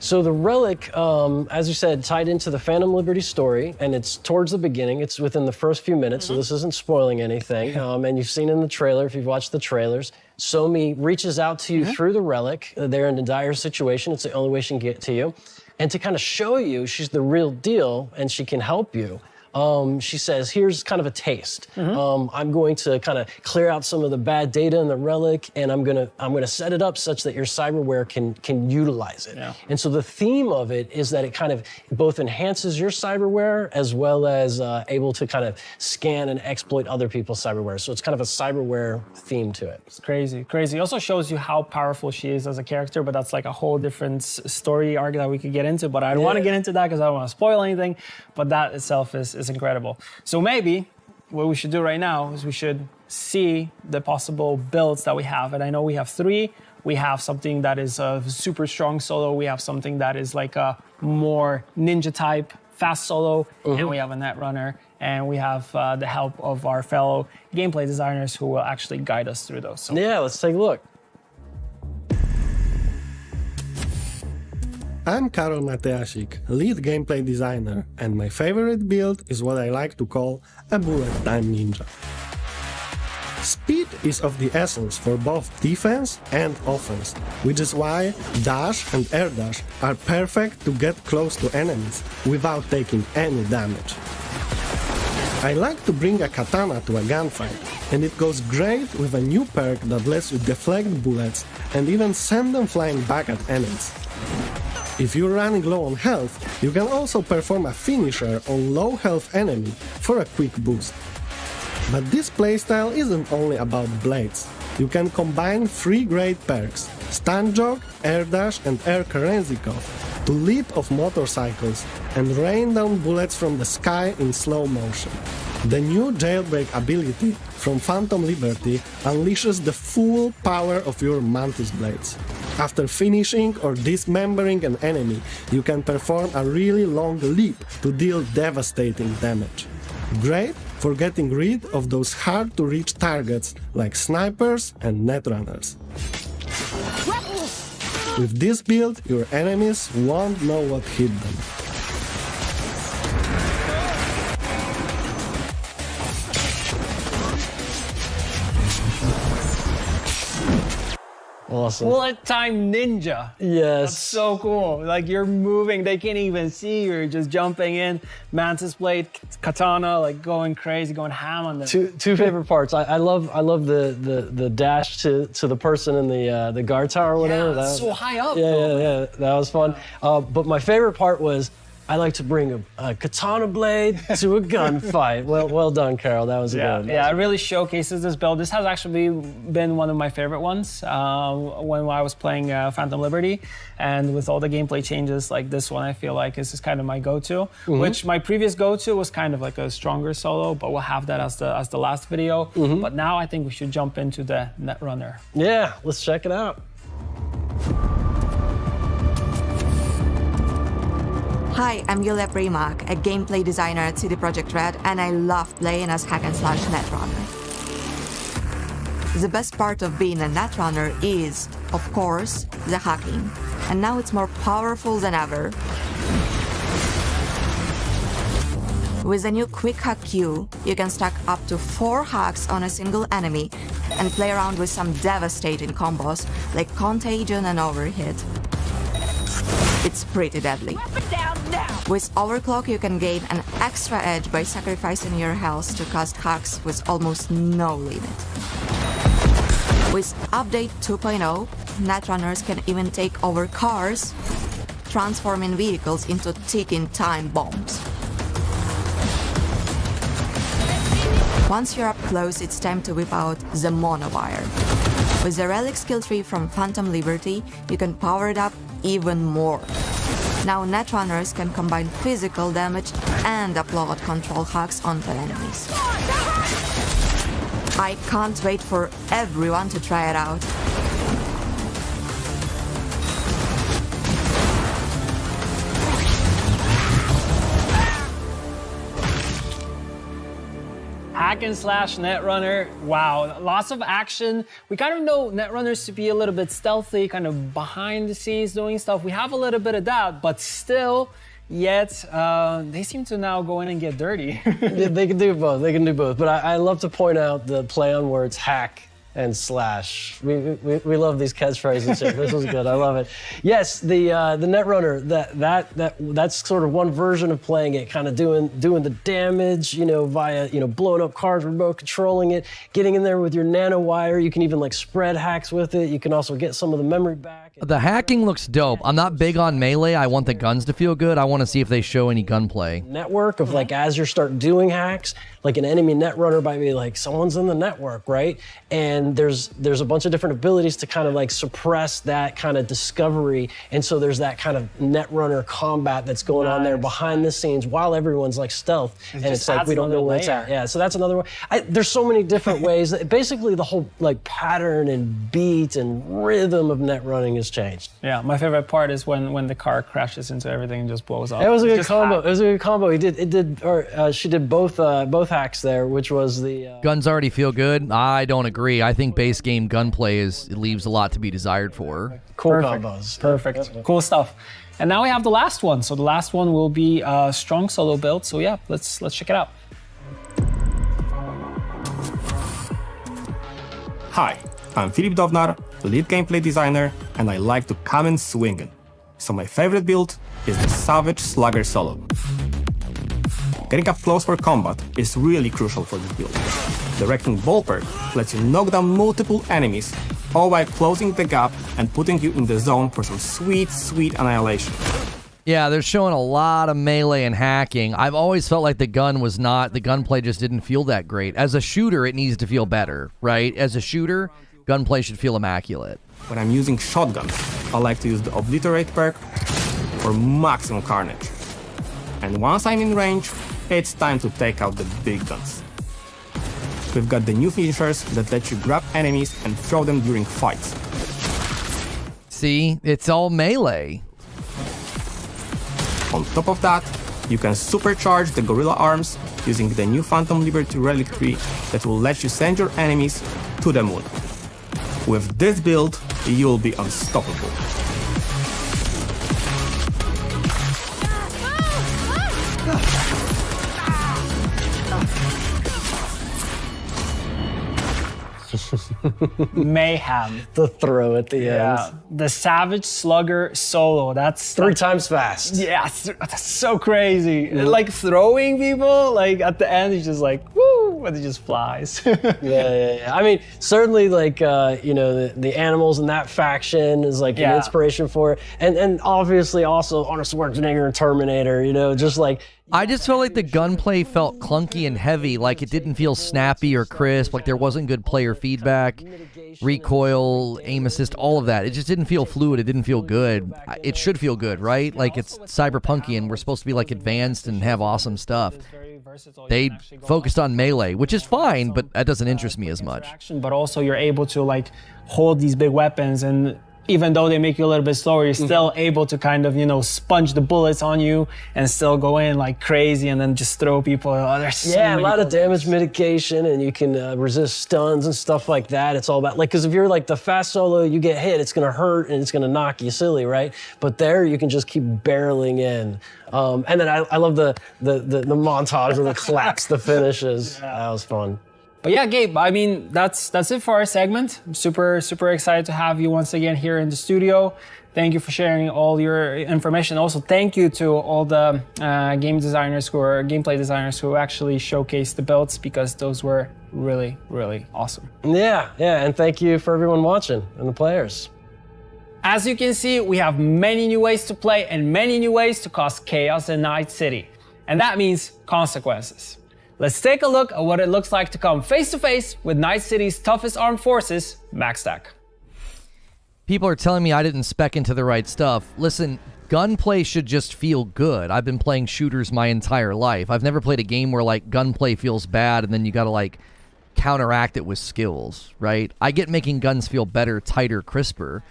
So the relic, as you said, tied into the Phantom Liberty story, and it's towards the beginning. It's within the first few minutes, so this isn't spoiling anything. And you've seen in the trailer, if you've watched the trailers, Somi reaches out to you through the relic. They're in a dire situation. It's the only way she can get to you. And to kind of show you she's the real deal and she can help you, she says, here's kind of a taste. I'm going to kind of clear out some of the bad data in the relic, and I'm gonna set it up such that your cyberware can utilize it. And so the theme of it is that it kind of both enhances your cyberware as well as able to kind of scan and exploit other people's cyberware. So it's kind of a cyberware theme to it. It's crazy, crazy. It also shows you how powerful she is as a character, but that's like a whole different story arc that we could get into, but I don't want to get into that because I don't want to spoil anything, but that itself is incredible. So maybe what we should do right now is we should see the possible builds that we have. And I know we have 3. We have something that is a super strong solo. We have something that is like a more ninja type fast solo. And we have a netrunner. And we have the help of our fellow gameplay designers who will actually guide us through those. So. Yeah, let's take a look. I'm Karol Mateasik, lead gameplay designer, and my favorite build is what I like to call a bullet time ninja. Speed is of the essence for both defense and offense, which is why dash and air dash are perfect to get close to enemies without taking any damage. I like to bring a katana to a gunfight, and it goes great with a new perk that lets you deflect bullets and even send them flying back at enemies. If you're running low on health, you can also perform a finisher on low health enemy for a quick boost. But this playstyle isn't only about blades. You can combine 3 great perks, Stun Jog, Air Dash and Air Kerenzikov, to leap off motorcycles and rain down bullets from the sky in slow motion. The new Jailbreak ability from Phantom Liberty unleashes the full power of your Mantis Blades. After finishing or dismembering an enemy, you can perform a really long leap to deal devastating damage. Great for getting rid of those hard-to-reach targets like snipers and netrunners. With this build, your enemies won't know what hit them. Awesome. Bullet time ninja. Yes. That's so cool. Like you're moving, they can't even see you. You're just jumping in, mantis blade, katana, like going crazy, going ham on them. Two favorite parts. I love the dash to the person in the guard tower or whatever. Yeah, that's so high up. Yeah. That was fun. But my favorite part was I like to bring a katana blade to a gunfight. Well done, Karol. That was a good one. Yeah, it really showcases this build. This has actually been one of my favorite ones when I was playing Phantom Liberty. And with all the gameplay changes, like this one, I feel like this is kind of my go-to. Which my previous go-to was kind of like a stronger solo, but we'll have that as the last video. But now I think we should jump into the netrunner. Yeah, let's check it out. Hi, I'm Yulia Primak, a gameplay designer at CD Projekt Red, and I love playing as hack-and-slash netrunner. The best part of being a netrunner is, of course, the hacking, and now it's more powerful than ever. With the new Quick Hack queue, you can stack up to 4 hacks on a single enemy and play around with some devastating combos like Contagion and Overhit. It's pretty deadly. With Overclock, you can gain an extra edge by sacrificing your health to cast hacks with almost no limit. With Update 2.0, netrunners can even take over cars, transforming vehicles into ticking time bombs. Once you're up close, it's time to whip out the Monowire. With the Relic skill tree from Phantom Liberty, you can power it up even more. Now netrunners can combine physical damage and upload control hacks onto enemies. I can't wait for everyone to try it out. hack and slash Netrunner. Wow, lots of action. We kind of know Netrunners to be a little bit stealthy, kind of behind the scenes doing stuff. We have a little bit of that, but still, yet they seem to now go in and get dirty. Yeah, they can do both. They can do both. But I love to point out the play on words hack and slash. We love these catchphrases here. This was good. I love it. Yes, the Netrunner. That's sort of one version of playing it, kind of doing the damage, via blowing up cars, remote controlling it, getting in there with your nanowire. You can even like spread hacks with it. You can also get some of the memory back. The hacking looks dope. I'm not big on melee. I want the guns to feel good. I want to see if they show any gunplay. Network of like as you start doing hacks, like an enemy Netrunner might be like someone's in the network, right? And there's a bunch of different abilities to kind of like suppress that kind of discovery. And so there's that kind of Netrunner combat that's going on there behind the scenes while everyone's like stealth. And it's like we don't know where it's at. Yeah, so that's another one. There's so many different ways. Basically the whole like pattern and beat and rhythm of net running has changed. Yeah, my favorite part is when the car crashes into everything and just blows up. It was a good combo. It was a good combo. She did both hacks there, which was the guns already feel good. I don't agree. I think base game gunplay it leaves a lot to be desired for. Cool combos. Perfect. Cool stuff. And now we have the last one. So the last one will be a strong solo build. So yeah, let's check it out. Hi, I'm Filip Dovnar, lead gameplay designer, and I like to come in swinging. So my favorite build is the Savage Slugger Solo. Getting up close for combat is really crucial for this build. The Wrecking Ball perk lets you knock down multiple enemies, all while closing the gap and putting you in the zone for some sweet, sweet annihilation. Yeah, they're showing a lot of melee and hacking. I've always felt like the gunplay just didn't feel that great. As a shooter, it needs to feel better, right? As a shooter, gunplay should feel immaculate. When I'm using shotguns, I like to use the Obliterate perk for maximum carnage. And once I'm in range, it's time to take out the big guns. We've got the new finishers that let you grab enemies and throw them during fights. See, it's all melee. On top of that, you can supercharge the Gorilla Arms using the new Phantom Liberty Relic tree that will let you send your enemies to the moon. With this build, you'll be unstoppable. Mayhem. The throw at the end. The Savage Slugger Solo. That's 3 times fast. Yeah, that's so crazy. Like throwing people, like at the end, he's just like, woo, and it just flies. Yeah. I mean, certainly like, the animals in that faction is like an inspiration for it. And obviously also Arnold Schwarzenegger and Terminator, just like. I just felt like the gunplay felt clunky and heavy, like it didn't feel snappy or crisp, like there wasn't good player feedback, recoil, aim assist, all of that. It just didn't feel fluid, it didn't feel good. It should feel good, right? Like it's cyberpunky and we're supposed to be like advanced and have awesome stuff. They focused on melee, which is fine, but that doesn't interest me as much. But also you're able to like hold these big weapons, and even though they make you a little bit slower, you're still able to kind of, sponge the bullets on you and still go in like crazy and then just throw people. A lot of damage mitigation, and you can resist stuns and stuff like that. It's all about because if you're like the fast solo, you get hit, it's gonna hurt and it's gonna knock you silly, right? But there you can just keep barreling in. And then I love the montage of the claps, the finishes. That was fun. But yeah, Gabe, I mean, that's it for our segment. I'm super excited to have you once again here in the studio. Thank you for sharing all your information. Also, thank you to all the gameplay designers who actually showcased the builds, because those were really, really awesome. Yeah, and thank you for everyone watching and the players. As you can see, we have many new ways to play and many new ways to cause chaos in Night City. And that means consequences. Let's take a look at what it looks like to come face to face with Night City's toughest armed forces, MaxStack. People are telling me I didn't spec into the right stuff. Listen, gunplay should just feel good. I've been playing shooters my entire life. I've never played a game where like gunplay feels bad and then you gotta like counteract it with skills, right? I get making guns feel better, tighter, crisper,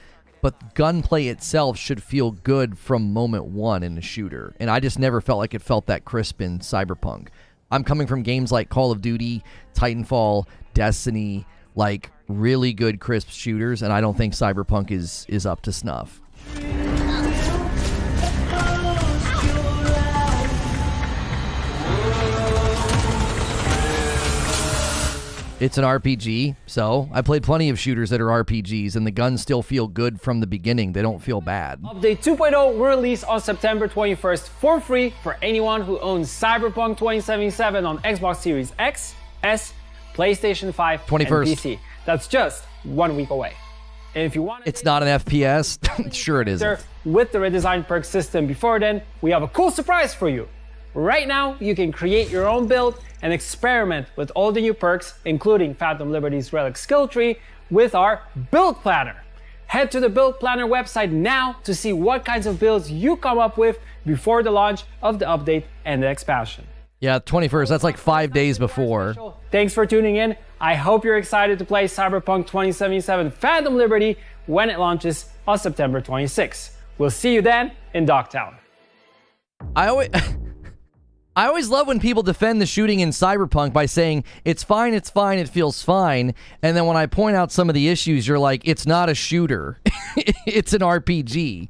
but gunplay itself should feel good from moment one in a shooter. And I just never felt like it felt that crisp in Cyberpunk. I'm coming from games like Call of Duty, Titanfall, Destiny, like really good crisp shooters, and I don't think Cyberpunk is up to snuff. It's an RPG, so I played plenty of shooters that are RPGs, and the guns still feel good from the beginning. They don't feel bad. Update 2.0 will release on September 21st for free for anyone who owns Cyberpunk 2077 on Xbox Series X, S, PlayStation 5, 21st. And PC. That's just 1 week away. And if you want, it's not an FPS. Sure it isn't. With the redesigned perk system before then, we have a cool surprise for you. Right now, you can create your own build and experiment with all the new perks, including Phantom Liberty's Relic skill tree, with our Build Planner. Head to the Build Planner website now to see what kinds of builds you come up with before the launch of the update and the expansion. Yeah, 21st, that's like 5 days before. Thanks for tuning in. I hope you're excited to play Cyberpunk 2077 Phantom Liberty when it launches on September 26th. We'll see you then in Dogtown. I always love when people defend the shooting in Cyberpunk by saying, it's fine, it feels fine. And then when I point out some of the issues, you're like, it's not a shooter. It's an RPG.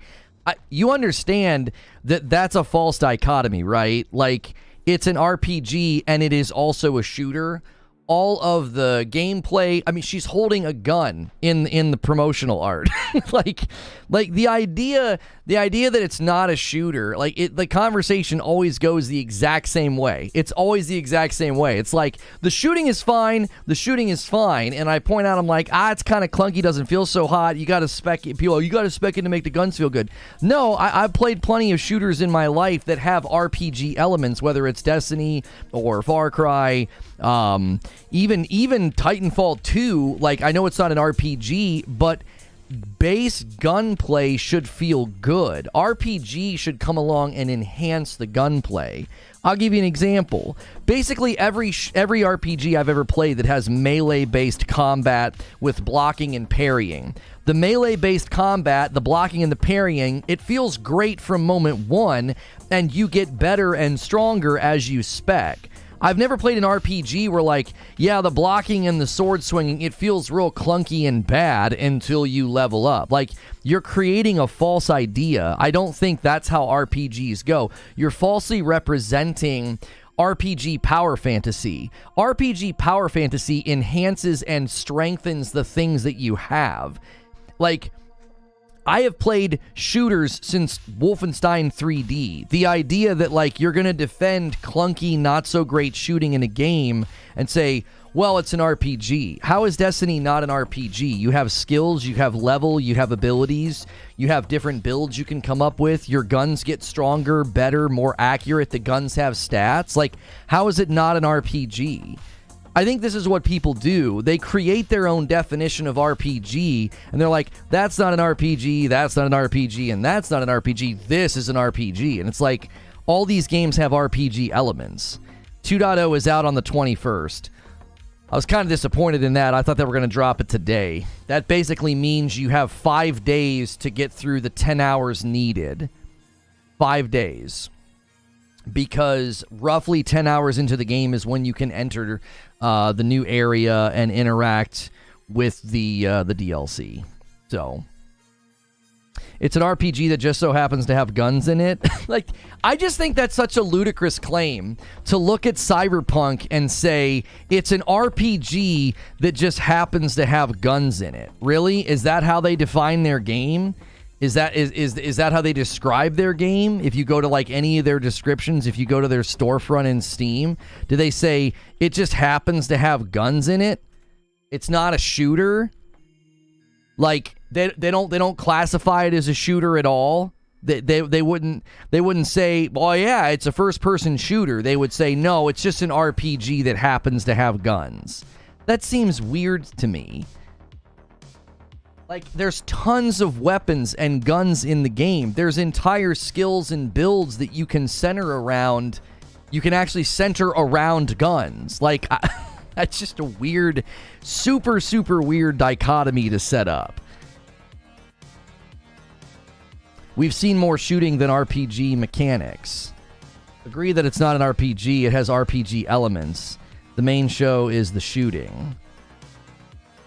You understand that that's a false dichotomy, right? Like, it's an RPG and it is also a shooter. All of the gameplay, I mean, she's holding a gun in the promotional art. like the idea that it's not a shooter, like the conversation always goes the exact same way. It's always the exact same way. It's like, the shooting is fine, and I point out, I'm like, it's kind of clunky, doesn't feel so hot, you gotta spec it. People, you gotta spec it to make the guns feel good. No, I've played plenty of shooters in my life that have RPG elements, whether it's Destiny or Far Cry, even Titanfall 2, like, I know it's not an RPG, but base gunplay should feel good. RPG should come along and enhance the gunplay. I'll give you an example. Basically, every RPG I've ever played that has melee-based combat with blocking and parrying. The melee-based combat, the blocking and the parrying, it feels great from moment one, and you get better and stronger as you spec. I've never played an RPG where, like, yeah, the blocking and the sword swinging, it feels real clunky and bad until you level up. Like, you're creating a false idea. I don't think that's how RPGs go. You're falsely representing RPG power fantasy. RPG power fantasy enhances and strengthens the things that you have. Like, I have played shooters since Wolfenstein 3D. The idea that, like, you're going to defend clunky, not so great shooting in a game and say, well, it's an RPG. How is Destiny not an RPG? You have skills, you have level, you have abilities, you have different builds you can come up with. Your guns get stronger, better, more accurate. The guns have stats. Like, how is it not an RPG? I think this is what people do. They create their own definition of RPG, and they're like, that's not an RPG, that's not an RPG, and that's not an RPG, this is an RPG. And it's like, all these games have RPG elements. 2.0 is out on the 21st. I was kind of disappointed in that. I thought they were going to drop it today. That basically means you have 5 days to get through the 10 hours needed. 5 days. Because roughly 10 hours into the game is when you can enter the new area and interact with the DLC. So, it's an RPG that just so happens to have guns in it. Like, I just think that's such a ludicrous claim to look at Cyberpunk and say it's an RPG that just happens to have guns in it. Really? Is that how they define their game? Is that how they describe their game? If you go to, like, any of their descriptions, if you go to their storefront in Steam, do they say it just happens to have guns in it? It's not a shooter? Like, they don't classify it as a shooter at all? They wouldn't say, well, yeah, it's a first-person shooter. They would say, no, it's just an RPG that happens to have guns. That seems weird to me. Like, there's tons of weapons and guns in the game. There's entire skills and builds that you can center around. You can actually center around guns. Like, that's just a weird, super, super weird dichotomy to set up. We've seen more shooting than RPG mechanics. Agree that it's not an RPG. It has RPG elements. The main show is the shooting.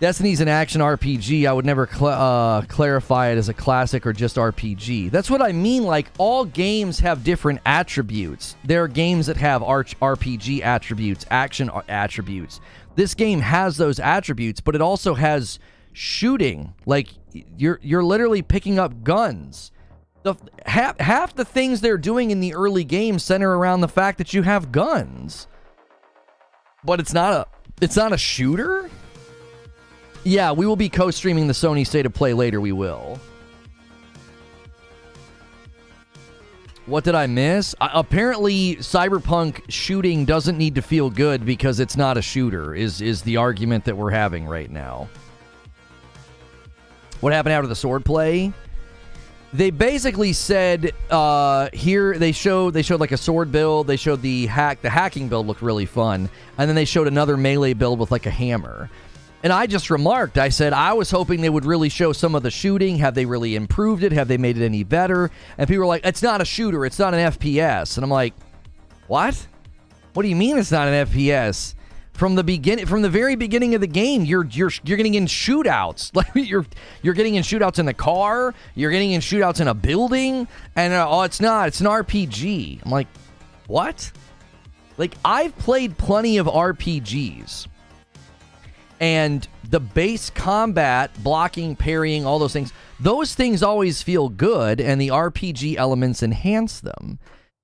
Destiny's an action RPG. I would never clarify it as a classic or just RPG. That's what I mean. Like, all games have different attributes. There are games that have RPG attributes, action attributes. This game has those attributes, but it also has shooting. Like, you're literally picking up guns. Half the things they're doing in the early game center around the fact that you have guns. But it's not a shooter? Yeah, we will be co-streaming the Sony State of Play later, we will. What did I miss? Apparently, Cyberpunk shooting doesn't need to feel good because it's not a shooter, is the argument that we're having right now. What happened after the sword play? They basically said, here, they showed like a sword build, they showed the hacking build looked really fun, and then they showed another melee build with like a hammer. And I just remarked, I said, I was hoping they would really show some of the shooting. Have they really improved it? Have they made it any better? And people were like, it's not a shooter. It's not an FPS. And I'm like, what? What do you mean it's not an FPS? From the very beginning of the game, you're getting in shootouts. Like you're getting in shootouts in the car. You're getting in shootouts in a building. And it's not. It's an RPG. I'm like, what? Like, I've played plenty of RPGs. And the base combat, blocking, parrying, all those things always feel good, and the RPG elements enhance them.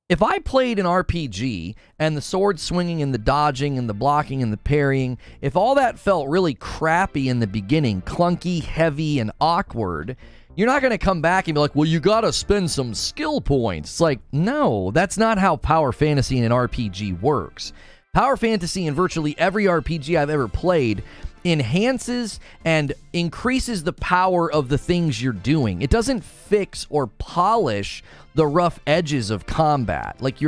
If I played an RPG, and the sword swinging and the dodging and the blocking and the parrying, if all that felt really crappy in the beginning, clunky, heavy, and awkward, you're not going to come back and be like, well, you got to spend some skill points. It's like, no, that's not how power fantasy in an RPG works. Power fantasy in virtually every RPG I've ever played enhances and increases the power of the things you're doing. It doesn't fix or polish the rough edges of combat. Like,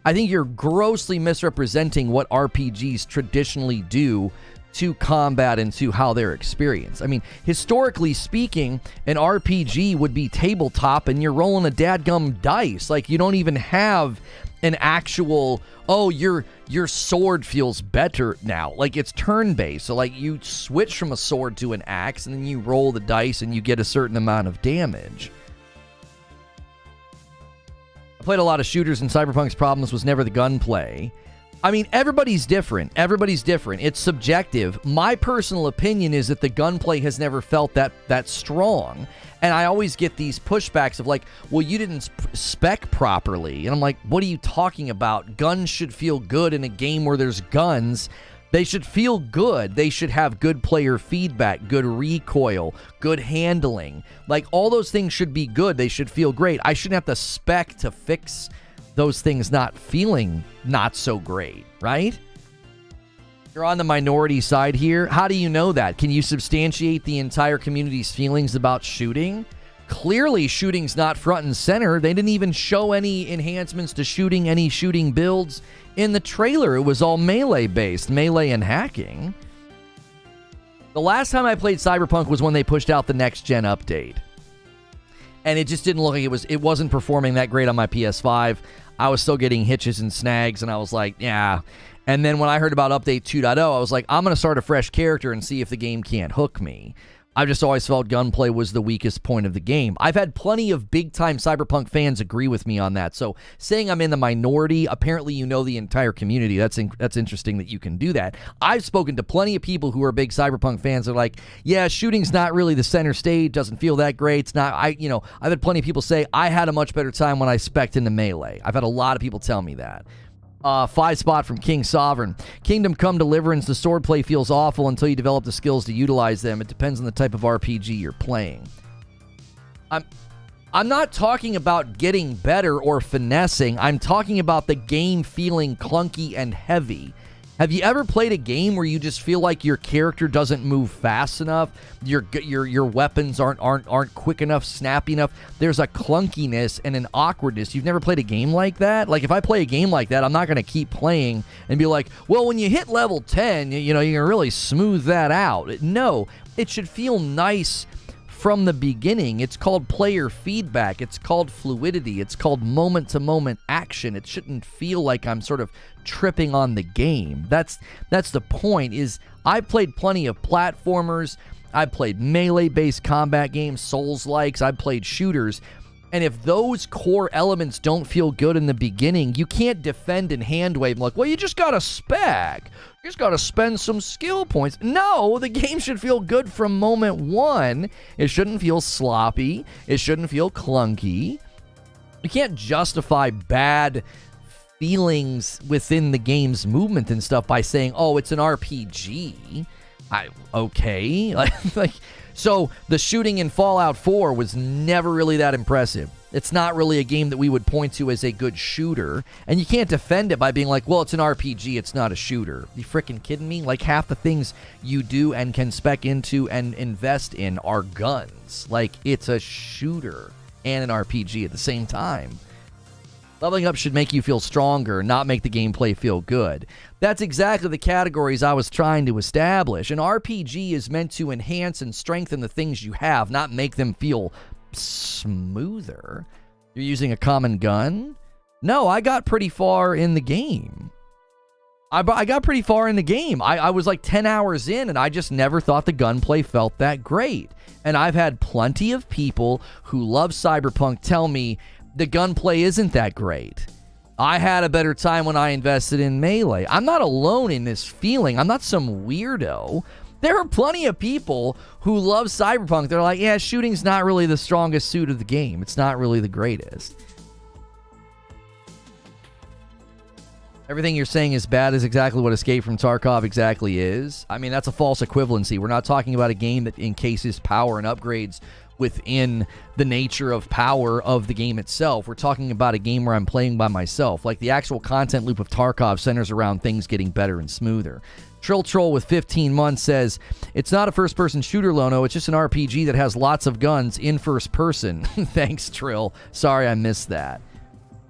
I think you're grossly misrepresenting what RPGs traditionally do to combat and to how they're experienced. I mean, historically speaking, an RPG would be tabletop and you're rolling a dadgum dice. Like, you don't even have an actual, oh, your sword feels better now. Like, it's turn-based. So, like, you switch from a sword to an axe, and then you roll the dice, and you get a certain amount of damage. I played a lot of shooters, and Cyberpunk's problems was never the gunplay. I mean, everybody's different. It's subjective. My personal opinion is that the gunplay has never felt that strong. And I always get these pushbacks of like, well, you didn't spec properly. And I'm like, what are you talking about? Guns should feel good in a game where there's guns. They should feel good. They should have good player feedback, good recoil, good handling. Like, all those things should be good. They should feel great. I shouldn't have to spec to fix those things not feeling not so great, right? You're on the minority side here. How do you know that? Can you substantiate the entire community's feelings about shooting? Clearly, shooting's not front and center. They didn't even show any enhancements to shooting, any shooting builds in the trailer. It was all melee-based, melee and hacking. The last time I played Cyberpunk was when they pushed out the next-gen update. And it just didn't look like it wasn't performing that great on my PS5. I was still getting hitches and snags, and I was like, yeah. And then when I heard about Update 2.0, I was like, I'm going to start a fresh character and see if the game can't hook me. I've just always felt gunplay was the weakest point of the game. I've had plenty of big-time Cyberpunk fans agree with me on that. So saying I'm in the minority, apparently you know the entire community. That's interesting that you can do that. I've spoken to plenty of people who are big Cyberpunk fans. They're like, yeah, shooting's not really the center stage. Doesn't feel that great. It's not. I've had plenty of people say I had a much better time when I spec'd into Melee. I've had a lot of people tell me that. 5-spot from King Sovereign. Kingdom Come Deliverance, the swordplay feels awful until you develop the skills to utilize them. It depends on the type of RPG you're playing. I'm not talking about getting better or finessing. I'm talking about the game feeling clunky and heavy. Have you ever played a game where you just feel like your character doesn't move fast enough? Your weapons aren't quick enough, snappy enough. There's a clunkiness and an awkwardness. You've never played a game like that? Like, if I play a game like that, I'm not going to keep playing and be like, well, when you hit level 10, you can really smooth that out. No, it should feel nice from the beginning. It's called player feedback. It's called fluidity. It's called moment-to-moment action. It shouldn't feel like I'm sort of tripping on the game. That's the point. Is I've played plenty of platformers. I've played melee-based combat games, Souls-likes. I've played shooters. And if those core elements don't feel good in the beginning, you can't defend and hand wave like, well, you just got to spec. You just got to spend some skill points. No, the game should feel good from moment one. It shouldn't feel sloppy. It shouldn't feel clunky. You can't justify bad feelings within the game's movement and stuff by saying, oh, it's an RPG. Okay. So the shooting in Fallout 4 was never really that impressive. It's not really a game that we would point to as a good shooter. And you can't defend it by being like, well, it's an RPG, it's not a shooter. You freaking kidding me? Like, half the things you do and can spec into and invest in are guns. Like, it's a shooter and an RPG at the same time. Leveling up should make you feel stronger, not make the gameplay feel good. That's exactly the categories I was trying to establish. An RPG is meant to enhance and strengthen the things you have, not make them feel smoother. You're using a common gun? No, I got pretty far in the game. I got pretty far in the game. I was like 10 hours in, and I just never thought the gunplay felt that great. And I've had plenty of people who love Cyberpunk tell me the gunplay isn't that great. I had a better time when I invested in Melee. I'm not alone in this feeling. I'm not some weirdo. There are plenty of people who love Cyberpunk. They're like, yeah, shooting's not really the strongest suit of the game. It's not really the greatest. Everything you're saying is bad is exactly what Escape from Tarkov exactly is. I mean, that's a false equivalency. We're not talking about a game that encases power and upgrades within the nature of power of the game itself. We're talking about a game where I'm playing by myself. Like, the actual content loop of Tarkov centers around things getting better and smoother. Trill Troll with 15 months says, it's not a first-person shooter, Lono. It's just an RPG that has lots of guns in first person. Thanks, Trill. Sorry I missed that.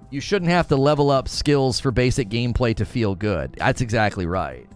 You shouldn't have to level up skills for basic gameplay to feel good. That's exactly right.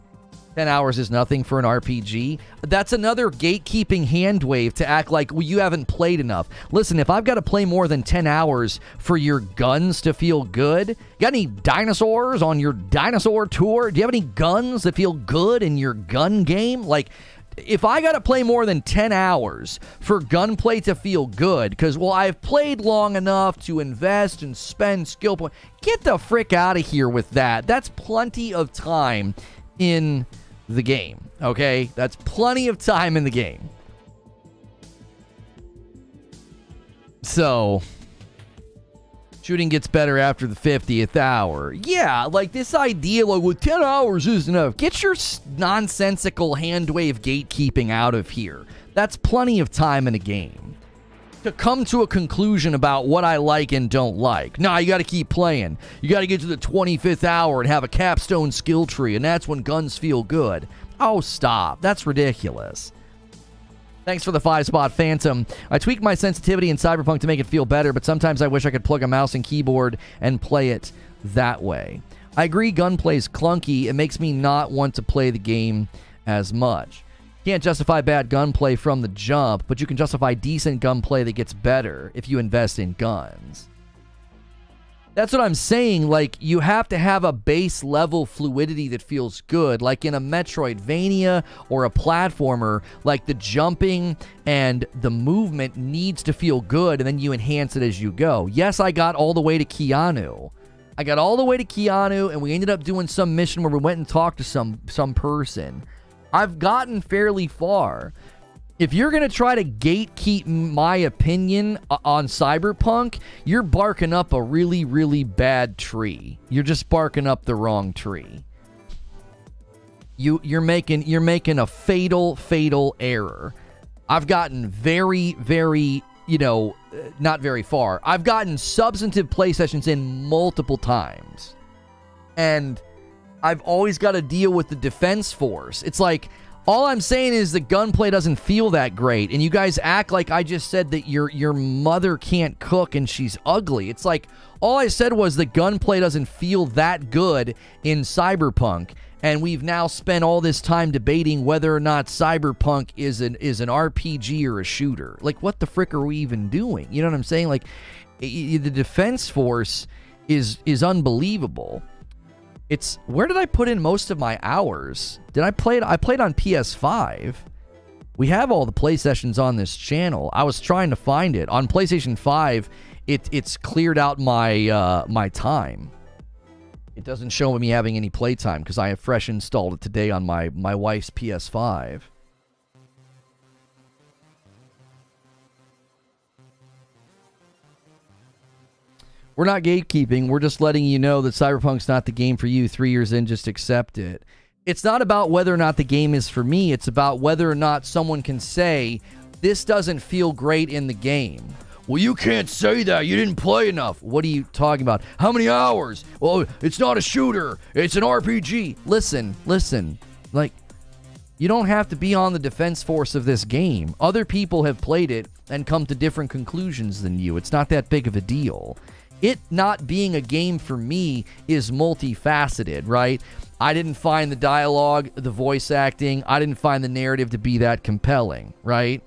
10 hours is nothing for an RPG. That's another gatekeeping hand wave to act like, well, you haven't played enough. Listen, if I've got to play more than 10 hours for your guns to feel good, you got any dinosaurs on your dinosaur tour? Do you have any guns that feel good in your gun game? Like, if I got to play more than 10 hours for gunplay to feel good, because, well, I've played long enough to invest and spend skill points, get the frick out of here with that. That's plenty of time in the game, okay? That's plenty of time in the game. So, shooting gets better after the 50th hour. Yeah, like this idea, like, well, 10 hours isn't enough. Get your nonsensical hand wave gatekeeping out of here. That's plenty of time in a game to come to a conclusion about what I like and don't like. Nah, you got to keep playing. You got to get to the 25th hour and have a capstone skill tree, and that's when guns feel good. Oh, stop. That's ridiculous. Thanks for the 5-spot Phantom. I tweak my sensitivity in Cyberpunk to make it feel better, but sometimes I wish I could plug a mouse and keyboard and play it that way. I agree gunplay's clunky. It makes me not want to play the game as much. Can't justify bad gunplay from the jump, but you can justify decent gunplay that gets better if you invest in guns. That's what I'm saying. Like, you have to have a base level fluidity that feels good. Like in a Metroidvania or a platformer, like the jumping and the movement needs to feel good, and then you enhance it as you go. Yes, I got all the way to Keanu. And we ended up doing some mission where we went and talked to some person. I've gotten fairly far. If you're going to try to gatekeep my opinion on Cyberpunk, you're barking up a really, really bad tree. You're just barking up the wrong tree. You're making a fatal error. I've gotten very, very, not very far. I've gotten substantive play sessions in multiple times. And I've always got to deal with the defense force. It's like, all I'm saying is the gunplay doesn't feel that great, and you guys act like I just said that your mother can't cook and she's ugly. It's like, all I said was the gunplay doesn't feel that good in Cyberpunk, and we've now spent all this time debating whether or not Cyberpunk is an RPG or a shooter. Like, what the frick are we even doing? You know what I'm saying? Like, the Defense Force is unbelievable. It's, where did I put in most of my hours? I played on PS5. We have all the play sessions on this channel. I was trying to find it. On PlayStation 5, it's cleared out my my time. It doesn't show me having any playtime because I have fresh installed it today on my wife's PS5. We're not gatekeeping. We're just letting you know that Cyberpunk's not the game for you. 3 years in, just accept it. It's not about whether or not the game is for me. It's about whether or not someone can say, this doesn't feel great in the game. Well, you can't say that. You didn't play enough. What are you talking about? How many hours? Well, it's not a shooter. It's an RPG. Listen. Like, you don't have to be on the defense force of this game. Other people have played it and come to different conclusions than you. It's not that big of a deal. It not being a game for me is multifaceted, right? I didn't find the dialogue, the voice acting, I didn't find the narrative to be that compelling, right?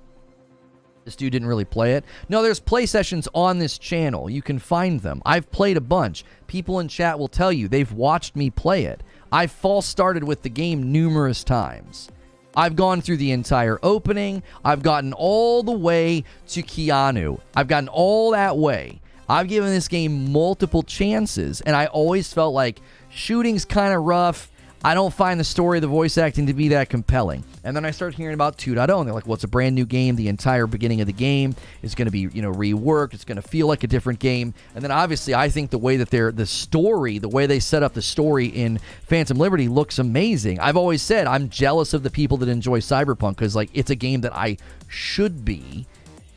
This dude didn't really play it. No, there's play sessions on this channel. You can find them. I've played a bunch. People in chat will tell you they've watched me play it. I've false started with the game numerous times. I've gone through the entire opening. I've gotten all the way to Keanu. I've gotten all that way. I've given this game multiple chances, and I always felt like shooting's kind of rough. I don't find the story, the voice acting to be that compelling. And then I started hearing about 2.0, and they're like, well, it's a brand new game. The entire beginning of the game is going to be, reworked. It's going to feel like a different game. And then obviously I think the way that the way they set up the story in Phantom Liberty looks amazing. I've always said I'm jealous of the people that enjoy Cyberpunk because, like, it's a game that I should be.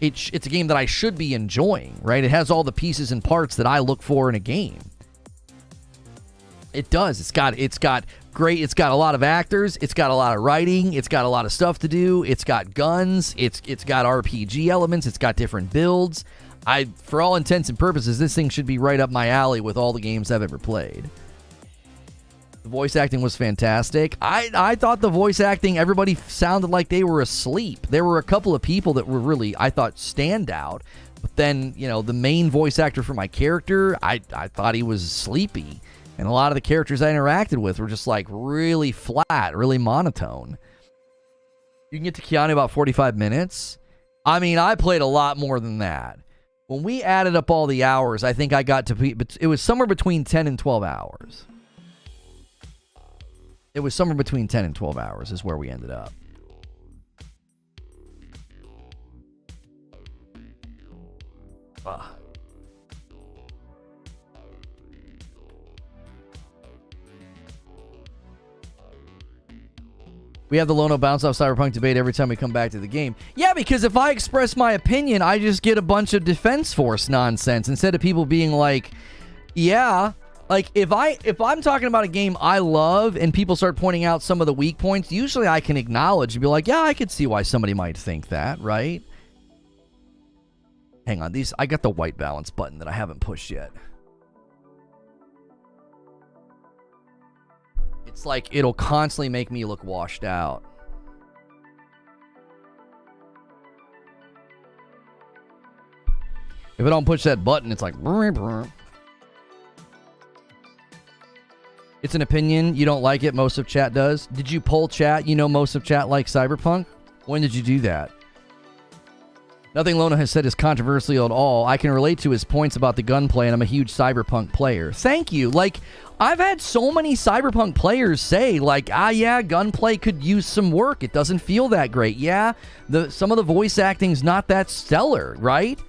It's a game that I should be enjoying, right? It has all the pieces and parts that I look for in a game. It does. It's got great. It's got a lot of actors. It's got a lot of writing. It's got a lot of stuff to do. It's got guns. It's got RPG elements. It's got different builds. For all intents and purposes, this thing should be right up my alley with all the games I've ever played. The voice acting was fantastic. I thought the voice acting, everybody sounded like they were asleep. There were a couple of people that were really, I thought, stand out. But then, the main voice actor for my character, I thought he was sleepy. And a lot of the characters I interacted with were just like really flat, really monotone. You can get to Keanu about 45 minutes. I mean, I played a lot more than that. When we added up all the hours, I think I got to be, it was somewhere between 10 and 12 hours. It was somewhere between 10 and 12 hours is where we ended up. We have the Lono bounce off Cyberpunk debate every time we come back to the game. Yeah, because if I express my opinion, I just get a bunch of Defense Force nonsense instead of people being like, yeah. Like, if I'm talking about a game I love and people start pointing out some of the weak points, usually I can acknowledge and be like, yeah, I could see why somebody might think that, right? Hang on, I got the white balance button that I haven't pushed yet. It's like it'll constantly make me look washed out. If I don't push that button, it's like... It's an opinion. You don't like it. Most of chat does. Did you poll chat? Most of chat likes Cyberpunk? When did you do that? Nothing Lono has said is controversial at all. I can relate to his points about the gunplay, and I'm a huge Cyberpunk player. Thank you. Like, I've had so many Cyberpunk players say, like, yeah, gunplay could use some work. It doesn't feel that great. Yeah, some of the voice acting's not that stellar, right?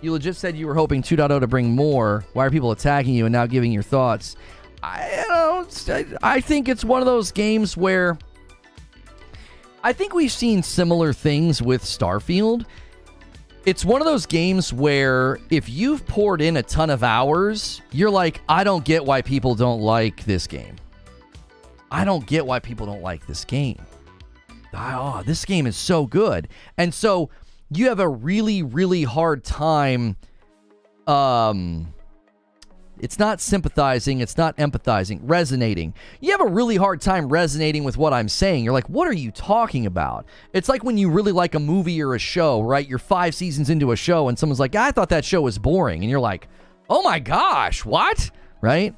You legit said you were hoping 2.0 to bring more. Why are people attacking you and now giving your thoughts? I think it's one of those games where I think we've seen similar things with Starfield. It's one of those games where if you've poured in a ton of hours, you're like, I don't get why people don't like this game. I don't get why people don't like this game. Oh, this game is so good. And so you have a really, really hard time It's not sympathizing. It's not empathizing. Resonating. You have a really hard time resonating with what I'm saying. You're like, what are you talking about? It's like when you really like a movie or a show, right? You're 5 seasons into a show and someone's like, I thought that show was boring. And you're like, oh my gosh, what? Right?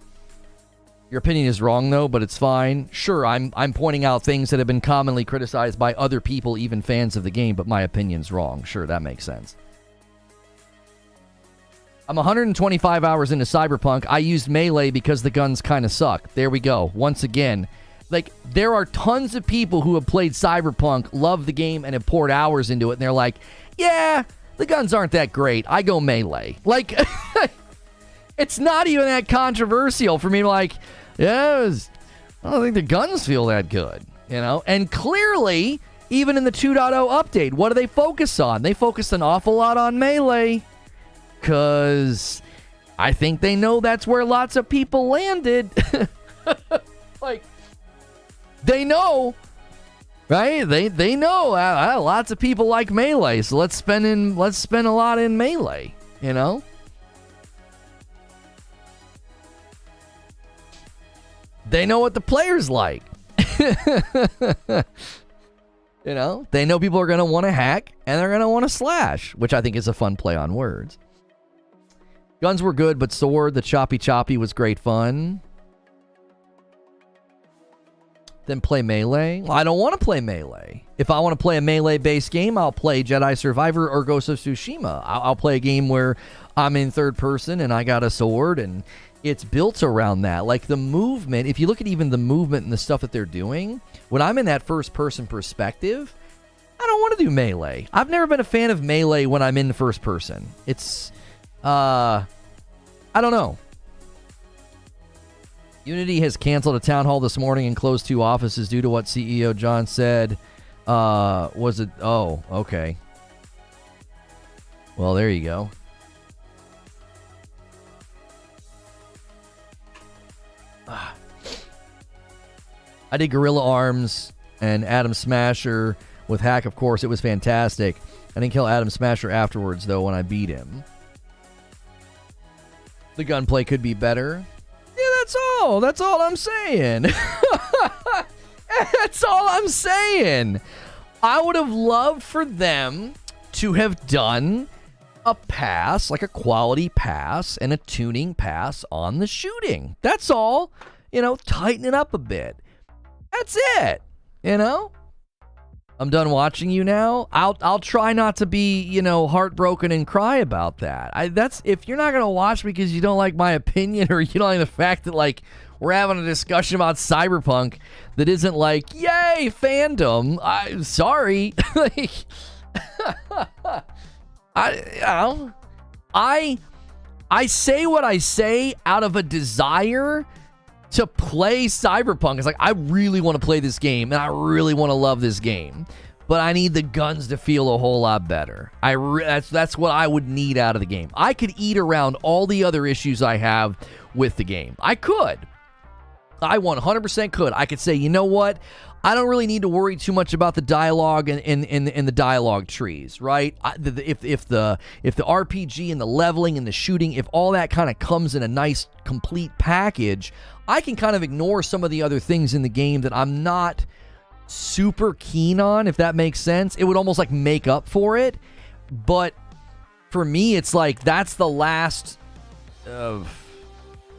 Your opinion is wrong, though, but it's fine. Sure, I'm pointing out things that have been commonly criticized by other people, even fans of the game, but my opinion's wrong. Sure, that makes sense. I'm 125 hours into Cyberpunk. I used melee because the guns kind of suck. There we go. Once again, like, there are tons of people who have played Cyberpunk, love the game, and have poured hours into it, and they're like, yeah, the guns aren't that great. I go melee. Like, it's not even that controversial for me to like, yeah, I don't think the guns feel that good, you know? And clearly, even in the 2.0 update, what do they focus on? They focus an awful lot on melee. Because I think they know that's where lots of people landed. Like, they know, right? They know lots of people like melee, so let's spend a lot in melee, you know? They know what the players like. You know? They know people are going to want to hack, and they're going to want to slash, which I think is a fun play on words. Guns were good, but sword, the choppy was great fun. Then play melee. Well, I don't want to play melee. If I want to play a melee-based game, I'll play Jedi Survivor or Ghost of Tsushima. I'll play a game where I'm in third person and I got a sword, and it's built around that. Like the movement, if you look at even the movement and the stuff that they're doing, when I'm in that first-person perspective, I don't want to do melee. I've never been a fan of melee when I'm in first person. It's... I don't know. Unity has canceled a town hall this morning and closed 2 offices due to what CEO John said. Was it? Oh, okay. Well, there you go. I did Gorilla Arms and Adam Smasher with Hack, of course. It was fantastic. I didn't kill Adam Smasher afterwards, though, when I beat him. The gunplay could be better. Yeah, that's all. That's all I'm saying. That's all I'm saying. I would have loved for them to have done a pass, like a quality pass and a tuning pass on the shooting. That's all. You know, tighten it up a bit. That's it. You know? I'm done watching you now. I'll try not to be, you know, heartbroken and cry about that. That's if you're not gonna watch because you don't like my opinion or you don't like the fact that like we're having a discussion about Cyberpunk that isn't like, yay, fandom. I'm sorry. Like, I say what I say out of a desire to play Cyberpunk. It's like, I really want to play this game, and I really want to love this game, but I need the guns to feel a whole lot better. That's what I would need out of the game. I could eat around all the other issues I have with the game. I could. I 100% could. I could say, you know what? I don't really need to worry too much about the dialogue in the dialogue trees, right? If the RPG and the leveling and the shooting, if all that kind of comes in a nice complete package, I can kind of ignore some of the other things in the game that I'm not super keen on, if that makes sense. It would almost like make up for it. But for me, it's like that's the last of...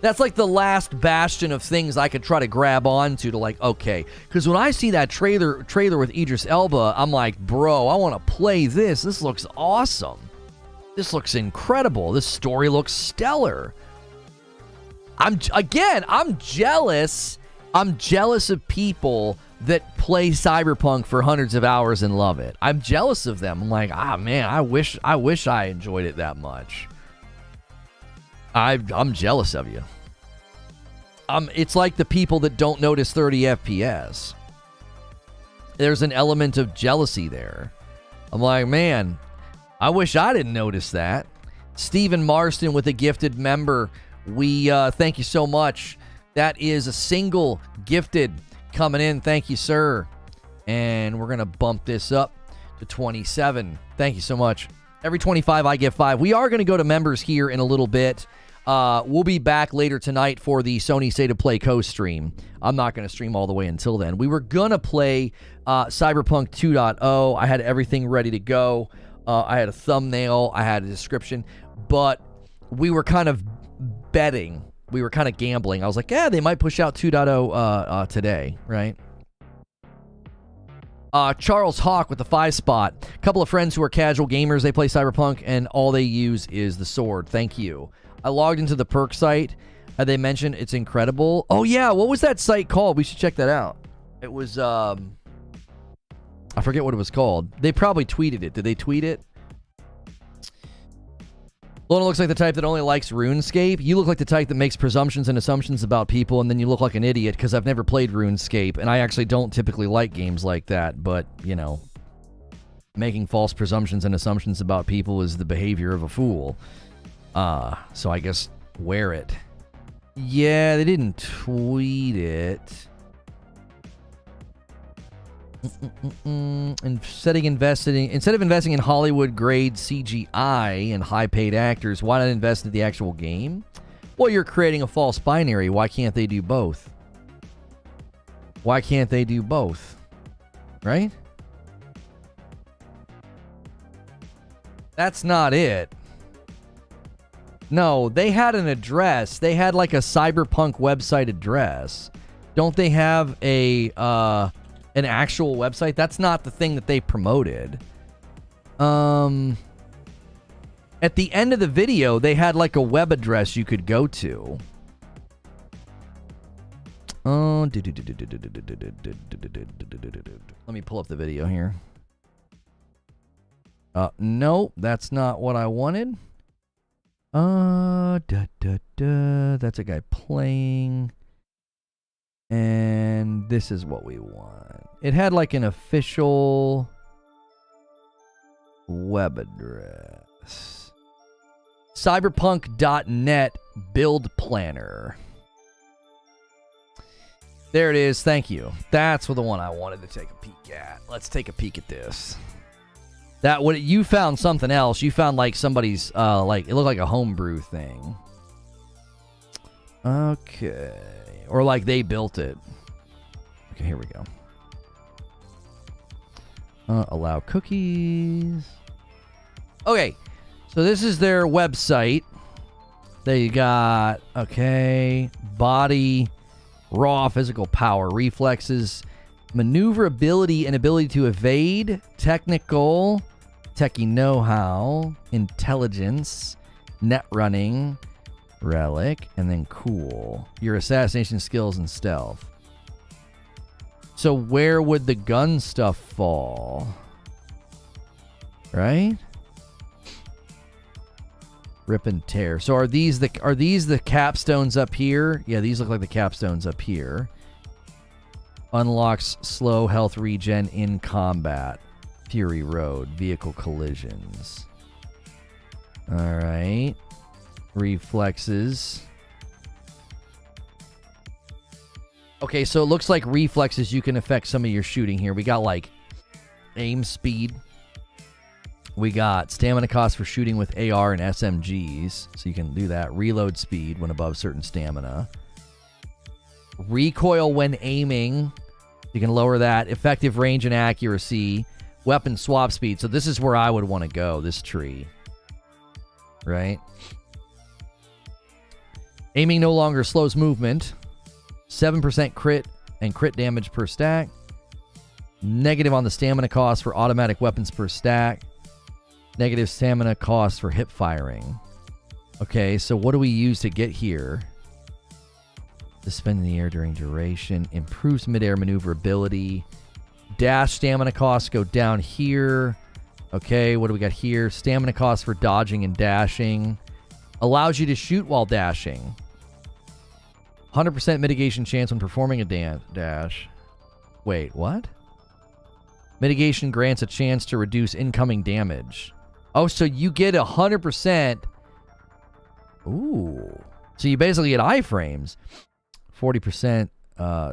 That's like the last bastion of things I could try to grab onto to like, okay. Because when I see that trailer with Idris Elba, I'm like, bro, I want to play this. This looks awesome. This looks incredible. This story looks stellar. I'm jealous. I'm jealous of people that play Cyberpunk for hundreds of hours and love it. I'm jealous of them. I'm like, man, I wish I enjoyed it that much. I'm jealous of you. It's like the people that don't notice 30 FPS. There's an element of jealousy there. I'm like, man, I wish I didn't notice that. Stephen Marston with a gifted member. We thank you so much. That is a single gifted coming in. Thank you, sir. And we're going to bump this up to 27. Thank you so much. Every 25, I get 5. We are going to go to members here in a little bit. We'll be back later tonight for the Sony State of Play co-stream. I'm not going to stream all the way until then. We were going to play Cyberpunk 2.0. I had everything ready to go. I had a thumbnail. I had a description. But we were kind of betting. We were kind of gambling. I was like, yeah, they might push out 2.0 today, right? Charles Hawk with the 5 spot. A couple of friends who are casual gamers. They play Cyberpunk, and all they use is the sword. Thank you. I logged into the perk site. They mentioned it's incredible. Oh, yeah. What was that site called? We should check that out. It was, I forget what it was called. They probably tweeted it. Did they tweet it? Lono looks like the type that only likes RuneScape. You look like the type that makes presumptions and assumptions about people, and then you look like an idiot because I've never played RuneScape, and I actually don't typically like games like that, but, you know, making false presumptions and assumptions about people is the behavior of a fool. So I guess wear it. Yeah, they didn't tweet it. Instead of investing in Hollywood-grade CGI and high-paid actors, why not invest in the actual game? Well, you're creating a false binary. Why can't they do both? Why can't they do both? Right? That's not it. No, they had an address. They had like a Cyberpunk website address. Don't they have a an actual website? That's not the thing that they promoted. At the end of the video, they had like a web address you could go to. Let me pull up the video here. No, that's not what I wanted. That's a guy playing. And this is what we want. It had like an official web address. Cyberpunk.net build planner. There it is. Thank you. That's the one I wanted to take a peek at. Let's take a peek at this. You found something else. You found like somebody's like it looked like a homebrew thing. Okay. Or like they built it. Okay, here we go. Allow cookies. Okay, so this is their website. They got, okay, body, raw physical power, reflexes, maneuverability and ability to evade, technical, techie know-how, intelligence, net running, relic, and then cool. Your assassination skills and stealth. So where would the gun stuff fall? Right? Rip and tear. So are these the capstones up here? Yeah, these look like the capstones up here. Unlocks slow health regen in combat. Fury Road. Vehicle collisions. All right. Reflexes. Okay, so it looks like reflexes, you can affect some of your shooting here. We got like aim speed. We got stamina cost for shooting with AR and SMGs. So you can do that. Reload speed when above certain stamina. Recoil when aiming. You can lower that. Effective range and accuracy. Weapon swap speed. So this is where I would want to go, this tree. Right? Aiming no longer slows movement. 7% crit and crit damage per stack. Negative on the stamina cost for automatic weapons per stack. Negative stamina cost for hip firing. Okay, so what do we use to get here? Suspend in the air during duration. Improves midair maneuverability. Dash stamina costs go down here. Okay, what do we got here? Stamina costs for dodging and dashing. Allows you to shoot while dashing. 100% mitigation chance when performing a dash. Wait, what? Mitigation grants a chance to reduce incoming damage. Oh, so you get 100%. Ooh. So you basically get iframes. 40%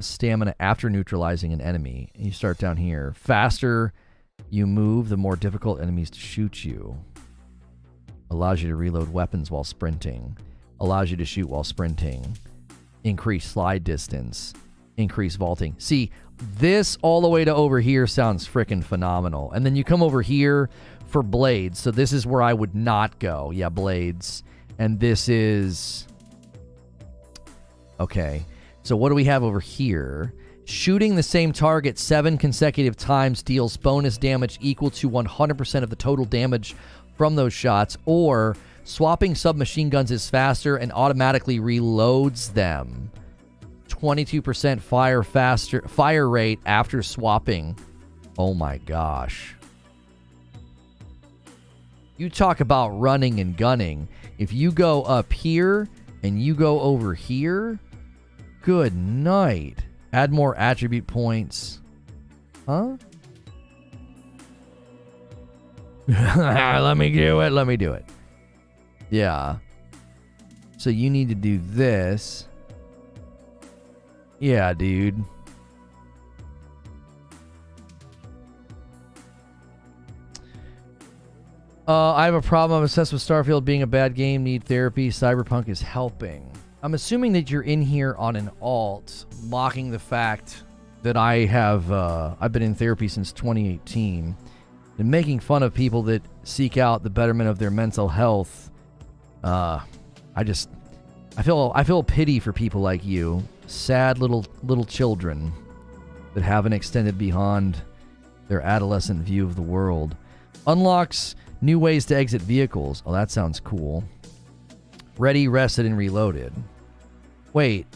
stamina after neutralizing an enemy. And you start down here. Faster you move, the more difficult enemies to shoot you. Allows you to reload weapons while sprinting. allows you to shoot while sprinting, increase slide distance, increase vaulting. See, this all the way to over here sounds freaking phenomenal. And then you come over here for blades. So this is where I would not go. Yeah, blades. And this is... Okay. So what do we have over here? Shooting the same target 7 consecutive times deals bonus damage equal to 100% of the total damage from those shots, or swapping submachine guns is faster and automatically reloads them. 22% fire rate after swapping. Oh my gosh. You talk about running and gunning. If you go up here and you go over here, good night. Add more attribute points. Huh? Let me do it. Let me do it. Yeah. So you need to do this. Yeah, dude. I have a problem. I'm obsessed with Starfield being a bad game. Need therapy. Cyberpunk is helping. I'm assuming that you're in here on an alt, mocking the fact that I've been in therapy since 2018, and making fun of people that seek out the betterment of their mental health. I feel pity for people like you, sad little children that haven't extended beyond their adolescent view of the world. Unlocks new ways to exit vehicles. Oh, that sounds cool. Ready, rested, and reloaded. Wait.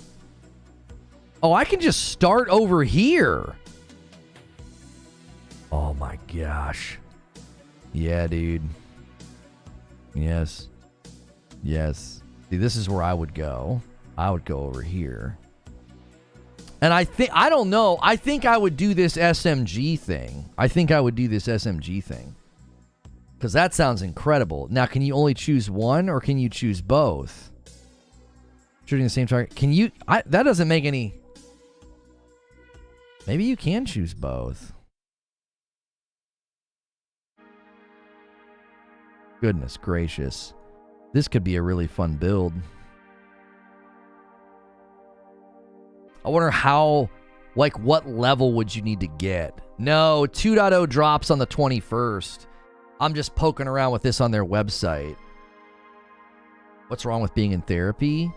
Oh, I can just start over here. Oh my gosh. Yeah, dude. Yes. Yes. See, this is where I would go. I would go over here. And I don't know. I think I would do this SMG thing. Because that sounds incredible. Now, can you only choose one, or can you choose both? Shooting the same target. Can you... that doesn't make any... Maybe you can choose both. Goodness gracious. This could be a really fun build. I wonder how... Like, what level would you need to get? No, 2.0 drops on the 21st. I'm just poking around with this on their website. What's wrong with being in therapy?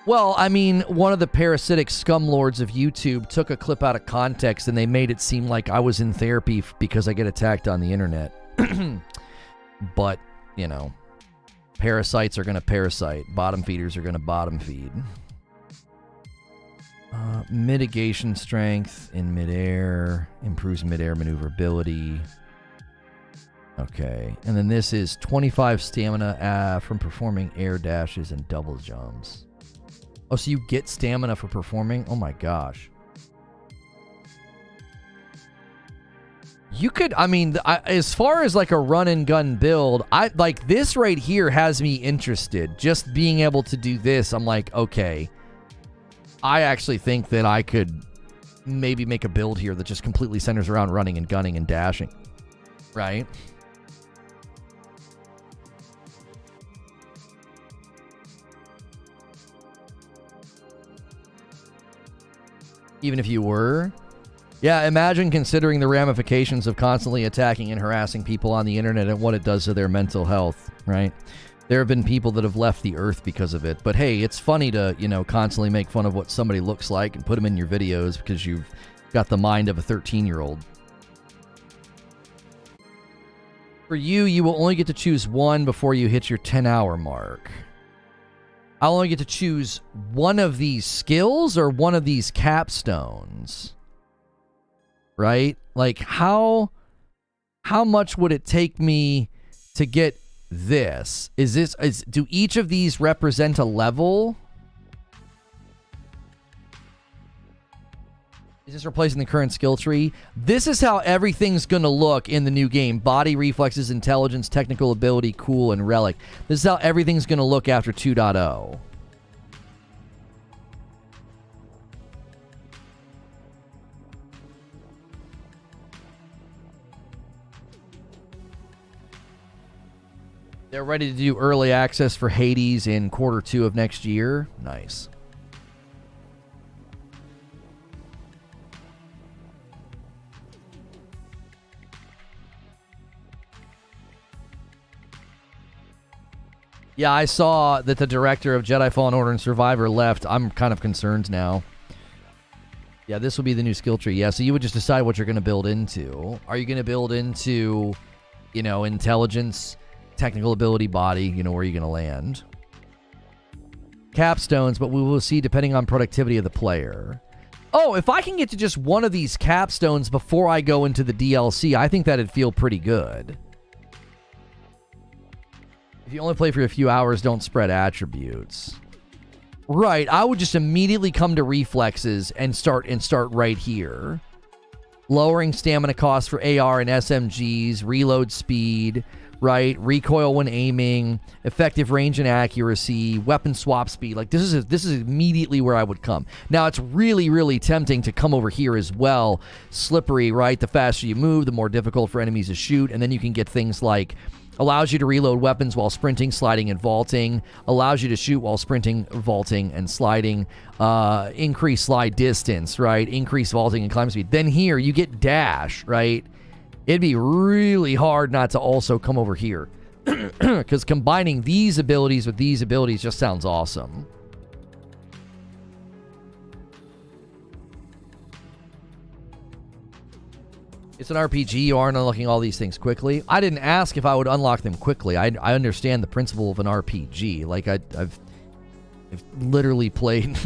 Well, I mean, one of the parasitic scumlords of YouTube took a clip out of context and they made it seem like I was in therapy because I get attacked on the internet. But, you know, parasites are going to parasite. Bottom feeders are going to bottom feed. Mitigation strength in midair. Improves midair maneuverability. Okay, and then this is 25 stamina from performing air dashes and double jumps. Oh, so you get stamina for performing? Oh my gosh. You could, I mean, as far as like a run and gun build, like this right here has me interested. Just being able to do this, I'm like, okay. I actually think that I could maybe make a build here that just completely centers around running and gunning and dashing. Right? Even if you were? Yeah, imagine considering the ramifications of constantly attacking and harassing people on the internet and what it does to their mental health, right? There have been people that have left the earth because of it. But hey, it's funny to, you know, constantly make fun of what somebody looks like and put them in your videos because you've got the mind of a 13-year-old. For you, you will only get to choose one before you hit your 10-hour mark. I'll only get to choose one of these skills or one of these capstones. Right? Like, how much would it take me to get this? Do each of these represent a level? Is this replacing the current skill tree? This is how everything's going to look in the new game. Body, reflexes, intelligence, technical ability, cool, and relic. This is how everything's going to look after 2.0. They're ready to do early access for Hades in Q2 of next year. Nice. Yeah, I saw that the director of Jedi Fallen Order and Survivor left. I'm kind of concerned now. Yeah, this will be the new skill tree. Yeah, so you would just decide what you're going to build into. Are you going to build into, you know, intelligence, technical ability, body? You know, where are you going to land? Capstones, but we will see depending on productivity of the player. Oh, if I can get to just one of these capstones before I go into the DLC, I think that'd feel pretty good. If you only play for a few hours, don't spread attributes. Right, I would just immediately come to reflexes and start right here. Lowering stamina costs for AR and SMGs, reload speed, right? Recoil when aiming, effective range and accuracy, weapon swap speed. Like this is immediately where I would come. Now it's really, really tempting to come over here as well. Slippery, right? The faster you move, the more difficult for enemies to shoot, and then you can get things like allows you to reload weapons while sprinting, sliding, and vaulting. Allows you to shoot while sprinting, vaulting, and sliding. Increase slide distance, right? Increase vaulting and climb speed. Then here, you get dash, right? It'd be really hard not to also come over here. Because combining these abilities with these abilities just sounds awesome. It's an RPG. You aren't unlocking all these things quickly. I didn't ask if I would unlock them quickly. I understand the principle of an RPG. Like, I've literally played...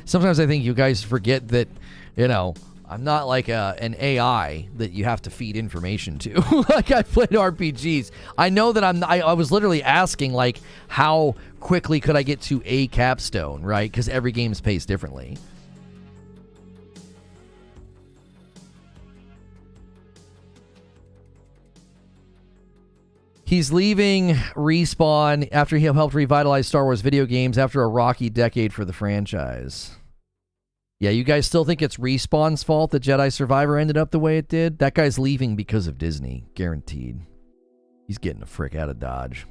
Sometimes I think you guys forget that, you know, I'm not like an AI that you have to feed information to. Like, I played RPGs. I know that I was literally asking, like, how quickly could I get to a capstone, right? Because every game's paced differently. He's leaving Respawn after he helped revitalize Star Wars video games after a rocky decade for the franchise. Yeah, you guys still think it's Respawn's fault that Jedi Survivor ended up the way it did? That guy's leaving because of Disney. Guaranteed. He's getting the frick out of Dodge.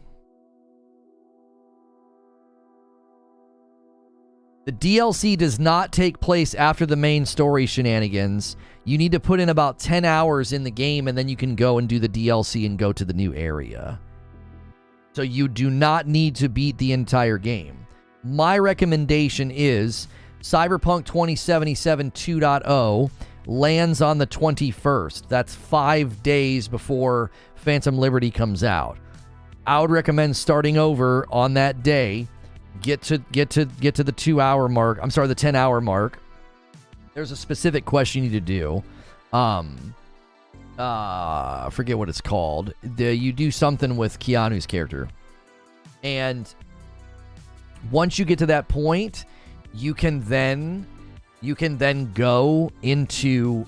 The DLC does not take place after the main story shenanigans. You need to put in about 10 hours in the game, and then you can go and do the DLC and go to the new area. So you do not need to beat the entire game. My recommendation is Cyberpunk 2077 2.0 lands on the 21st. That's 5 days before Phantom Liberty comes out. I would recommend starting over on that day. Get to the 2 hour mark. I'm sorry, the 10 hour mark. There's a specific quest you need to do. I forget what it's called. You do something with Keanu's character. And once you get to that point, you can then go into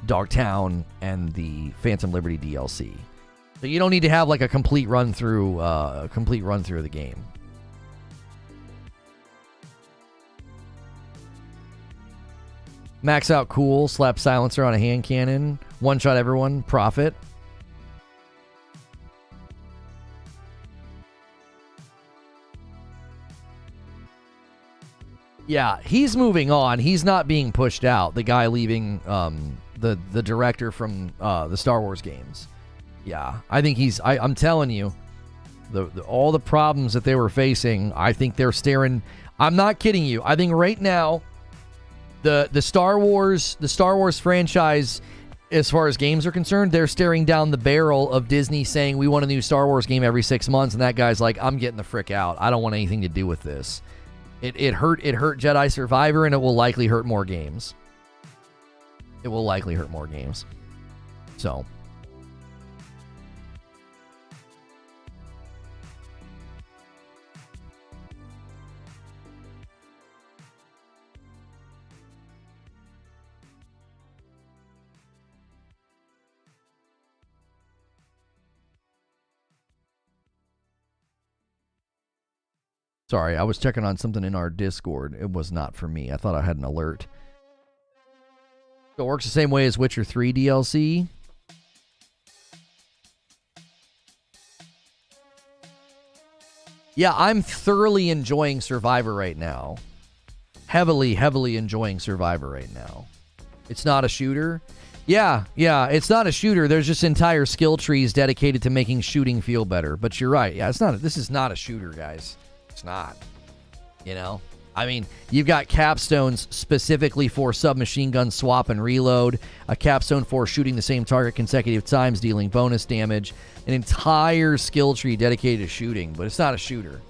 Dogtown and the Phantom Liberty DLC. So you don't need to have like a complete run through of the game. Max out cool, slap silencer on a hand cannon, one shot everyone, profit. Yeah, he's moving on. He's not being pushed out. The guy leaving, the director from the Star Wars games. Yeah, I think I'm telling you, all the problems that they were facing, I think they're staring. I'm not kidding you. I think right now, the Star Wars franchise, as far as games are concerned, they're staring down the barrel of Disney saying we want a new Star Wars game every 6 months, and that guy's like, I'm getting the frick out. I don't want anything to do with this. It hurt Jedi Survivor, and it will likely hurt more games. It will likely hurt more games. So. Sorry, I was checking on something in our Discord. It was not for me. I thought I had an alert. So it works the same way as Witcher 3 DLC. Yeah, I'm thoroughly enjoying Survivor right now. Heavily enjoying Survivor right now. It's not a shooter. Yeah, it's not a shooter. There's just entire skill trees dedicated to making shooting feel better. But you're right. Yeah, this is not a shooter, guys. It's not. You know? I mean, you've got capstones specifically for submachine gun swap and reload, a capstone for shooting the same target consecutive times, dealing bonus damage, an entire skill tree dedicated to shooting, but it's not a shooter.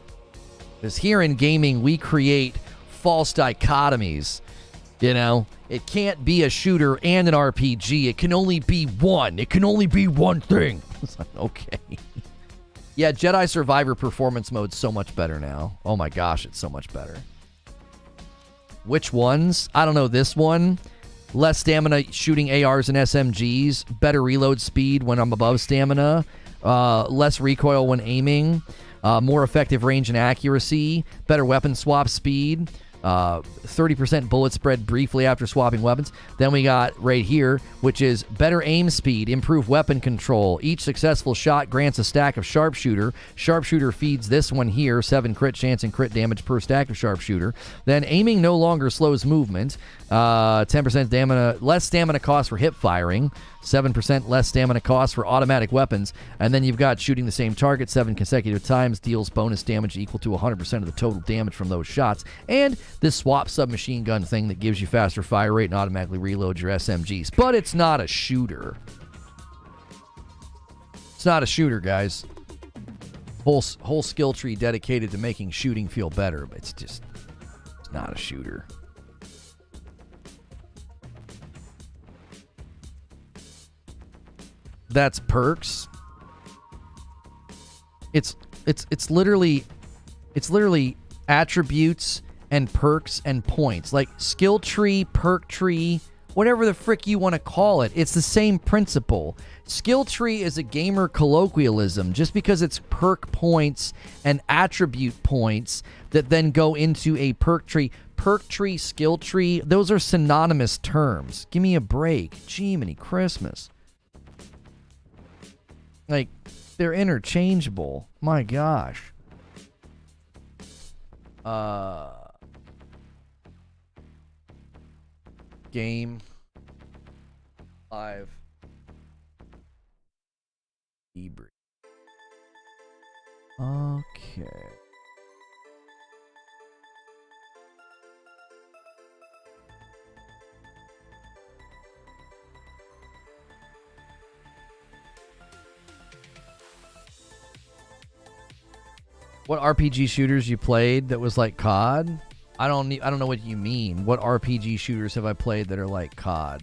Because here in gaming, we create false dichotomies. You know, it can't be a shooter and an RPG. It can only be one. It can only be one thing. It's like, okay. Yeah, Jedi Survivor performance mode's so much better now. Oh my gosh, it's so much better. Which ones? I don't know. This one. Less stamina shooting ARs and SMGs. Better reload speed when I'm above stamina. Less recoil when aiming. More effective range and accuracy. Better weapon swap speed. 30% bullet spread briefly after swapping weapons. Then we got right here, which is better aim speed, improved weapon control. Each successful shot grants a stack of sharpshooter. Sharpshooter feeds this one here, 7 crit chance and crit damage per stack of sharpshooter. Then aiming no longer slows movement. 10% stamina, less stamina cost for hip firing. 7% less stamina cost for automatic weapons. And then you've got shooting the same target 7 consecutive times deals bonus damage equal to 100% of the total damage from those shots. And this swap submachine gun thing that gives you faster fire rate and automatically reloads your SMGs. But it's not a shooter. It's not a shooter, guys. Whole skill tree dedicated to making shooting feel better, but it's not a shooter. That's perks. It's literally attributes and perks and points. Like skill tree, perk tree, whatever the frick you want to call it. It's the same principle. Skill tree is a gamer colloquialism just because it's perk points and attribute points that then go into a perk tree. Perk tree, skill tree, those are synonymous terms. Give me a break. Jiminy Christmas. Like, they're interchangeable. My gosh. Game. Live. Debrief. Okay. What RPG shooters you played that was like COD? I don't know what you mean. What RPG shooters have I played that are like COD?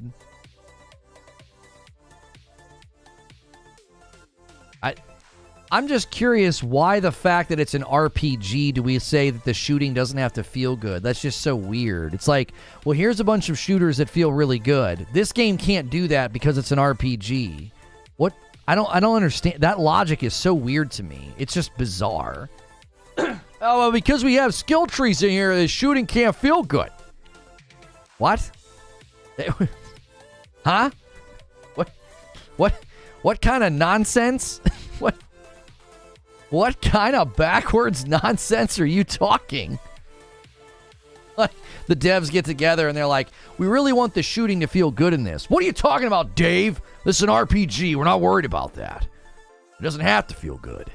I'm just curious why the fact that it's an RPG do we say that the shooting doesn't have to feel good? That's just so weird. It's like, well, here's a bunch of shooters that feel really good. This game can't do that because it's an RPG. What? I don't understand. That logic is so weird to me. It's just bizarre. Oh, well, because we have skill trees in here, the shooting can't feel good. What? Huh? What kind of nonsense? What kind of backwards nonsense are you talking? Like, the devs get together and they're like, we really want the shooting to feel good in this. What are you talking about, Dave? This is an RPG. We're not worried about that. It doesn't have to feel good.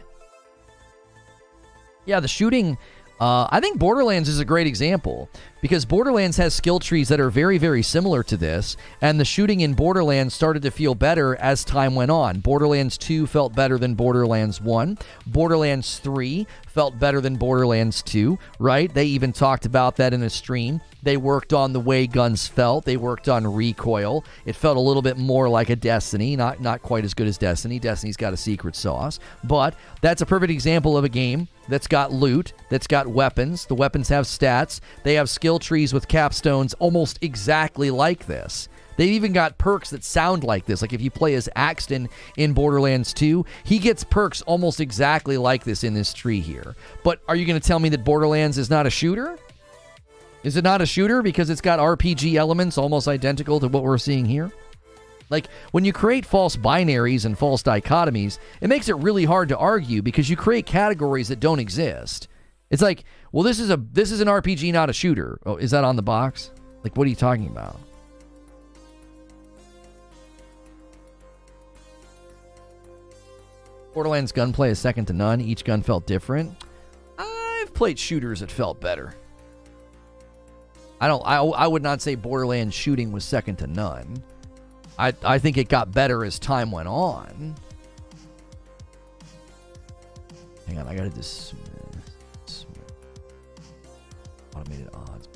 Yeah, the shooting, I think Borderlands is a great example because Borderlands has skill trees that are very, very similar to this, and the shooting in Borderlands started to feel better as time went on. Borderlands 2 felt better than Borderlands 1. Borderlands 3 felt better than Borderlands 2, right? They even talked about that in a stream. They worked on the way guns felt. They worked on recoil. It felt a little bit more like a Destiny, not quite as good as Destiny. Destiny's got a secret sauce, but that's a perfect example of a game that's got loot, that's got weapons. The weapons have stats. They have skill trees with capstones almost exactly like this. They've even got perks that sound like this. Like if you play as Axton in Borderlands 2, he gets perks almost exactly like this in this tree here. But are you going to tell me that Borderlands is not a shooter? Is it not a shooter because it's got RPG elements almost identical to what we're seeing here? Like, when you create false binaries and false dichotomies, it makes it really hard to argue because you create categories that don't exist. It's like, well, this is an RPG, not a shooter. Oh, is that on the box? Like, what are you talking about? Borderlands gunplay is second to none. Each gun felt different. I've played shooters that felt better. I would not say Borderlands shooting was second to none. I think it got better as time went on. Hang on, I gotta dismiss automated odds.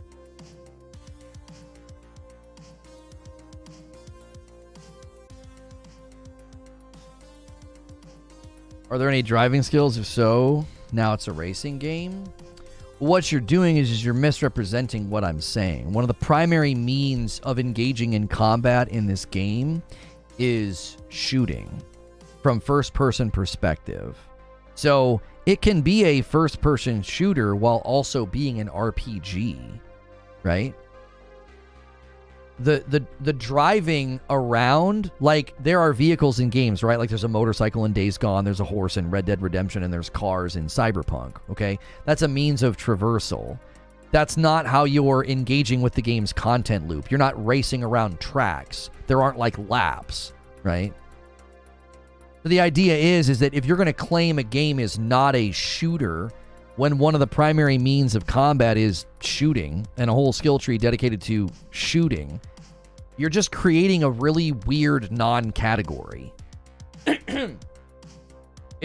Are there any driving skills? If so, now it's a racing game. What you're doing is you're misrepresenting what I'm saying. One of the primary means of engaging in combat in this game is shooting from first-person perspective. So it can be a first-person shooter while also being an RPG, right? The driving around, like, there are vehicles in games, right? Like, there's a motorcycle in Days Gone, there's a horse in Red Dead Redemption, and there's cars in Cyberpunk, okay? That's a means of traversal. That's not how you're engaging with the game's content loop. You're not racing around tracks. There aren't, like, laps, right? So the idea is that if you're going to claim a game is not a shooter, when one of the primary means of combat is shooting and a whole skill tree dedicated to shooting, you're just creating a really weird non-category. It's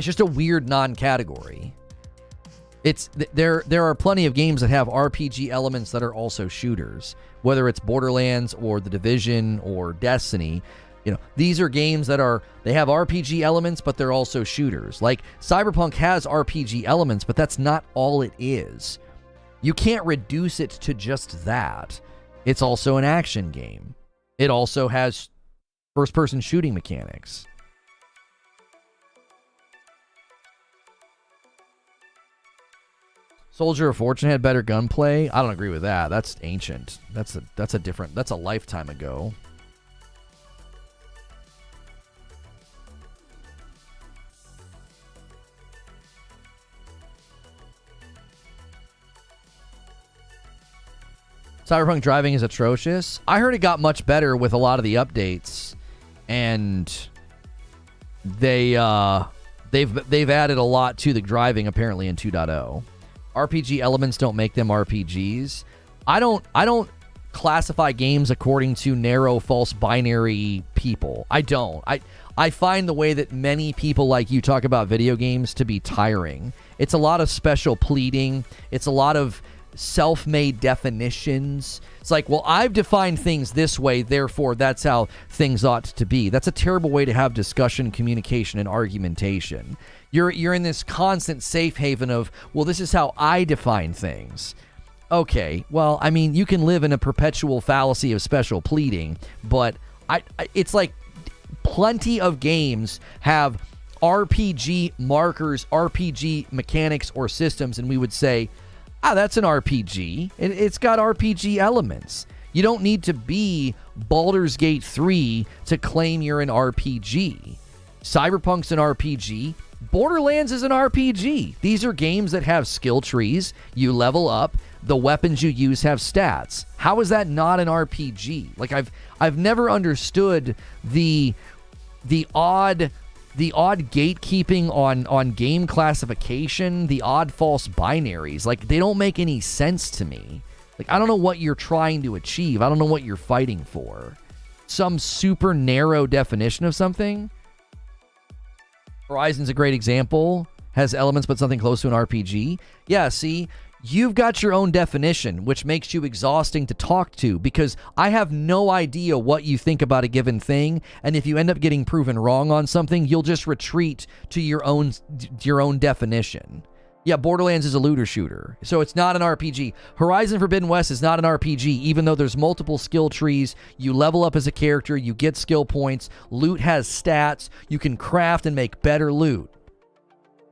just a weird non-category. There are plenty of games that have RPG elements that are also shooters, whether it's Borderlands or The Division or Destiny. You know, these are games that they have RPG elements, but they're also shooters. Like, Cyberpunk has RPG elements, but that's not all it is. You can't reduce it to just that. It's also an action game. It also has first-person shooting mechanics. Soldier of Fortune had better gunplay. I don't agree with that. That's ancient. That's a lifetime ago. Cyberpunk driving is atrocious. I heard it got much better with a lot of the updates, and they've added a lot to the driving apparently in 2.0. RPG elements don't make them RPGs. I don't classify games according to narrow false binary people. I don't. I find the way that many people like you talk about video games to be tiring. It's a lot of special pleading. It's a lot of self-made definitions. It's like, well, I've defined things this way, therefore that's how things ought to be. That's a terrible way to have discussion, communication, and argumentation. You're in this constant safe haven of, well, this is how I define things. Okay, well, I mean, you can live in a perpetual fallacy of special pleading, but it's like plenty of games have RPG markers, RPG mechanics or systems, and we would say, that's an RPG. It's got RPG elements. You don't need to be Baldur's Gate 3 to claim you're an RPG. Cyberpunk's an RPG. Borderlands is an RPG. These are games that have skill trees. You level up. The weapons you use have stats. How is that not an RPG? Like, I've never understood the odd gatekeeping on game classification, the odd false binaries. Like, they don't make any sense to me. Like, I don't know what you're trying to achieve. I don't know what you're fighting for. Some super narrow definition of something? Horizon's a great example. Has elements but something close to an RPG. Yeah, see? You've got your own definition, which makes you exhausting to talk to because I have no idea what you think about a given thing, and if you end up getting proven wrong on something, you'll just retreat to your own definition. Yeah, Borderlands is a looter shooter, so it's not an RPG. Horizon Forbidden West is not an RPG, even though there's multiple skill trees. You level up as a character, you get skill points, loot has stats, you can craft and make better loot.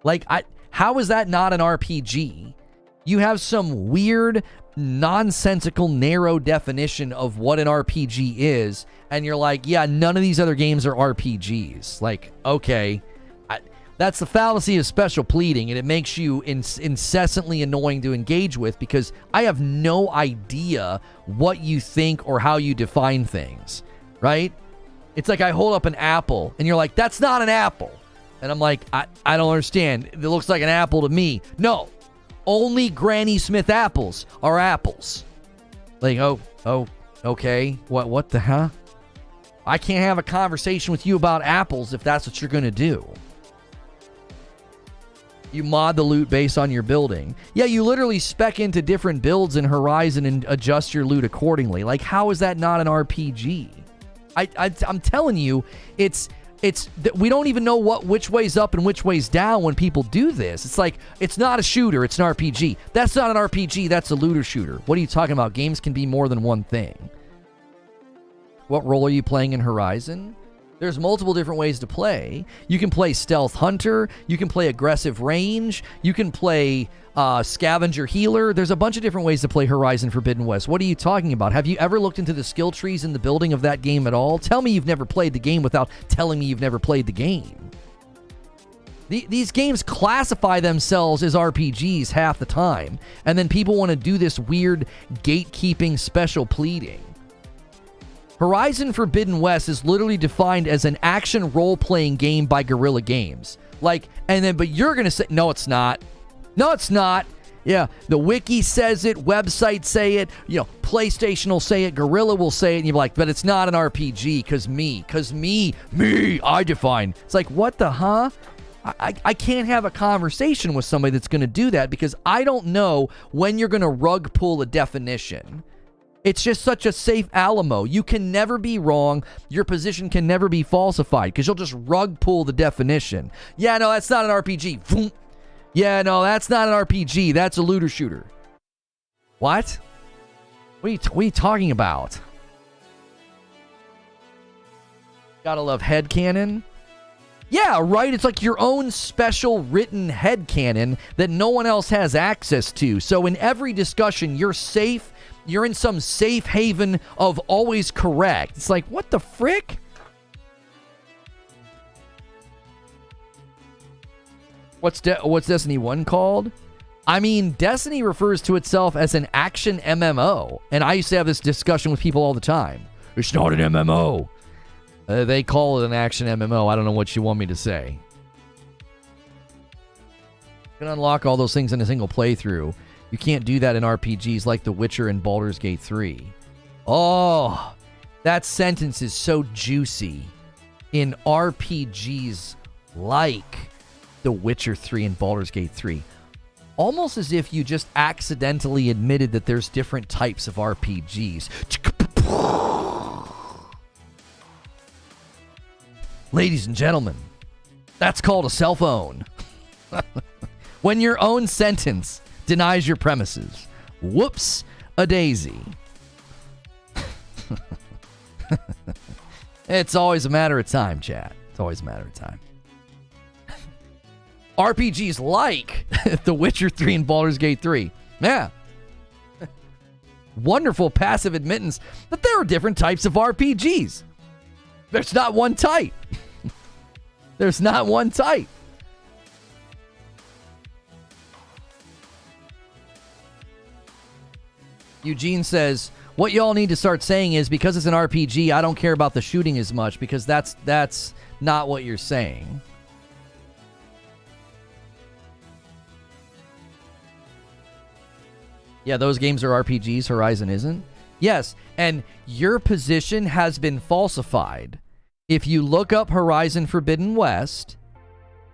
Like, how is that not an RPG? You have some weird nonsensical, narrow definition of what an RPG is, and you're like, yeah, none of these other games are RPGs. Like, okay, that's the fallacy of special pleading, and it makes you incessantly annoying to engage with because I have no idea what you think or how you define things, right? It's like I hold up an apple, and you're like, that's not an apple. And I'm like, I don't understand. It looks like an apple to me. No. Only Granny Smith apples are apples. Like, oh, okay. What the huh? I can't have a conversation with you about apples if that's what you're going to do. You mod the loot based on your building. Yeah, you literally spec into different builds in Horizon and adjust your loot accordingly. Like, how is that not an RPG? I'm telling you, we don't even know which way's up and which way's down when people do this. It's like, it's not a shooter, it's an RPG. That's not an RPG, that's a looter shooter. What are you talking about? Games can be more than one thing. What role are you playing in Horizon? There's multiple different ways to play. You can play Stealth Hunter, you can play Aggressive Range, you can play Scavenger Healer. There's a bunch of different ways to play Horizon Forbidden West. What are you talking about? Have you ever looked into the skill trees in the building of that game at all? Tell me you've never played the game without telling me you've never played the game. These games classify themselves as RPGs half the time, and then people want to do this weird gatekeeping special pleading. Horizon Forbidden West is literally defined as an action role-playing game by Guerrilla Games. Like, and then, but you're going to say, no, it's not. No, it's not. Yeah, the wiki says it, websites say it, PlayStation will say it, Guerrilla will say it, and you're like, but it's not an RPG, because me, I define. It's like, what the huh? I can't have a conversation with somebody that's going to do that because I don't know when you're going to rug pull a definition. It's just such a safe Alamo. You can never be wrong. Your position can never be falsified because you'll just rug pull the definition. Yeah, no, that's not an RPG. Vroom. Yeah, no, that's not an RPG. That's a looter shooter. What? What are you talking about? Gotta love headcanon. Yeah, right? It's like your own special written headcanon that no one else has access to. So in every discussion, you're safe. You're in some safe haven of always correct. It's like, what the frick? What's Destiny 1 called? I mean, Destiny refers to itself as an action MMO. And I used to have this discussion with people all the time. It's not an MMO. They call it an action MMO. I don't know what you want me to say. You can unlock all those things in a single playthrough. You can't do that in RPGs like The Witcher and Baldur's Gate 3. Oh, that sentence is so juicy. In RPGs like The Witcher 3 and Baldur's Gate 3. Almost as if you just accidentally admitted that there's different types of RPGs. Ladies and gentlemen, that's called a cell phone. When your own sentence denies your premises. Whoops a daisy. It's always a matter of time, chat. It's always a matter of time. RPGs like The Witcher 3 and Baldur's Gate 3. Yeah. Wonderful passive admittance that there are different types of RPGs. There's not one type. There's not one type. Eugene says, what y'all need to start saying is because it's an RPG, I don't care about the shooting as much because that's not what you're saying. Yeah, those games are RPGs, Horizon isn't. Yes, and your position has been falsified. If you look up Horizon Forbidden West,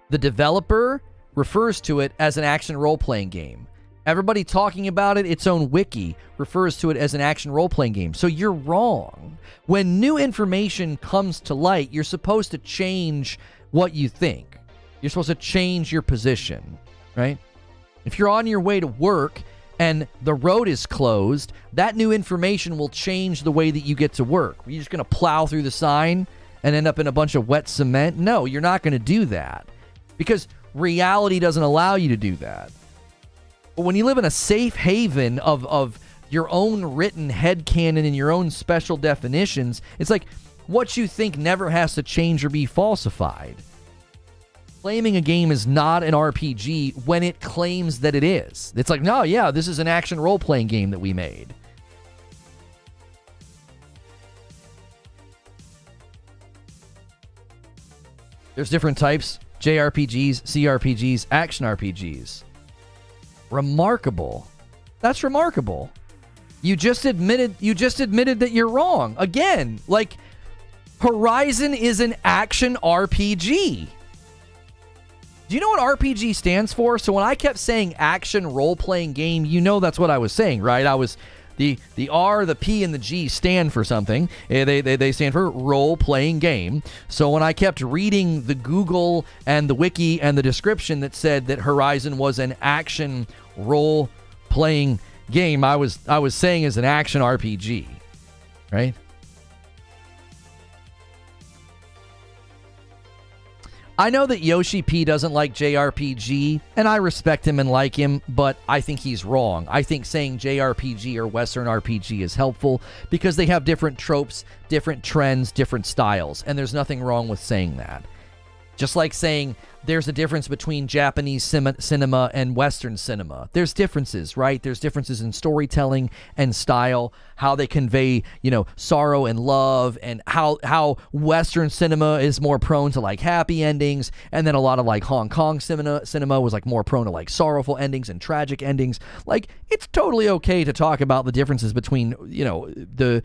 the developer refers to it as an action role-playing game. Everybody talking about it, its own wiki, refers to it as an action role-playing game. So you're wrong. When new information comes to light, you're supposed to change what you think. You're supposed to change your position, right? If you're on your way to work and the road is closed, that new information will change the way that you get to work. Are you just going to plow through the sign and end up in a bunch of wet cement? No, you're not going to do that because reality doesn't allow you to do that. But when you live in a safe haven of your own written headcanon and your own special definitions. It's like what you think never has to change or be falsified. Claiming a game is not an RPG when it claims that it is. It's like, no, yeah, this is an action role-playing game that we made. There's different types: JRPGs, CRPGs, action RPGs. Remarkable. That's remarkable. You just admitted that you're wrong. Again, like, Horizon is an action RPG. Do you know what RPG stands for? So when I kept saying action role-playing game, you know that's what I was saying, right? I was the R, the P, and the G stand for something. They stand for role-playing game. So when I kept reading the Google and the Wiki and the description that said that Horizon was an action role-playing game, I was saying as an action RPG, right? I know that Yoshi P doesn't like JRPG, and I respect him and like him, but I think he's wrong. I think saying JRPG or Western RPG is helpful because they have different tropes, different trends, different styles, and there's nothing wrong with saying that. Just like saying there's a difference between Japanese cinema and Western cinema. There's differences, right? There's differences in storytelling and style, how they convey, sorrow and love, and how Western cinema is more prone to like happy endings, and then a lot of like Hong Kong cinema was like more prone to like sorrowful endings and tragic endings. Like, it's totally okay to talk about the differences between, the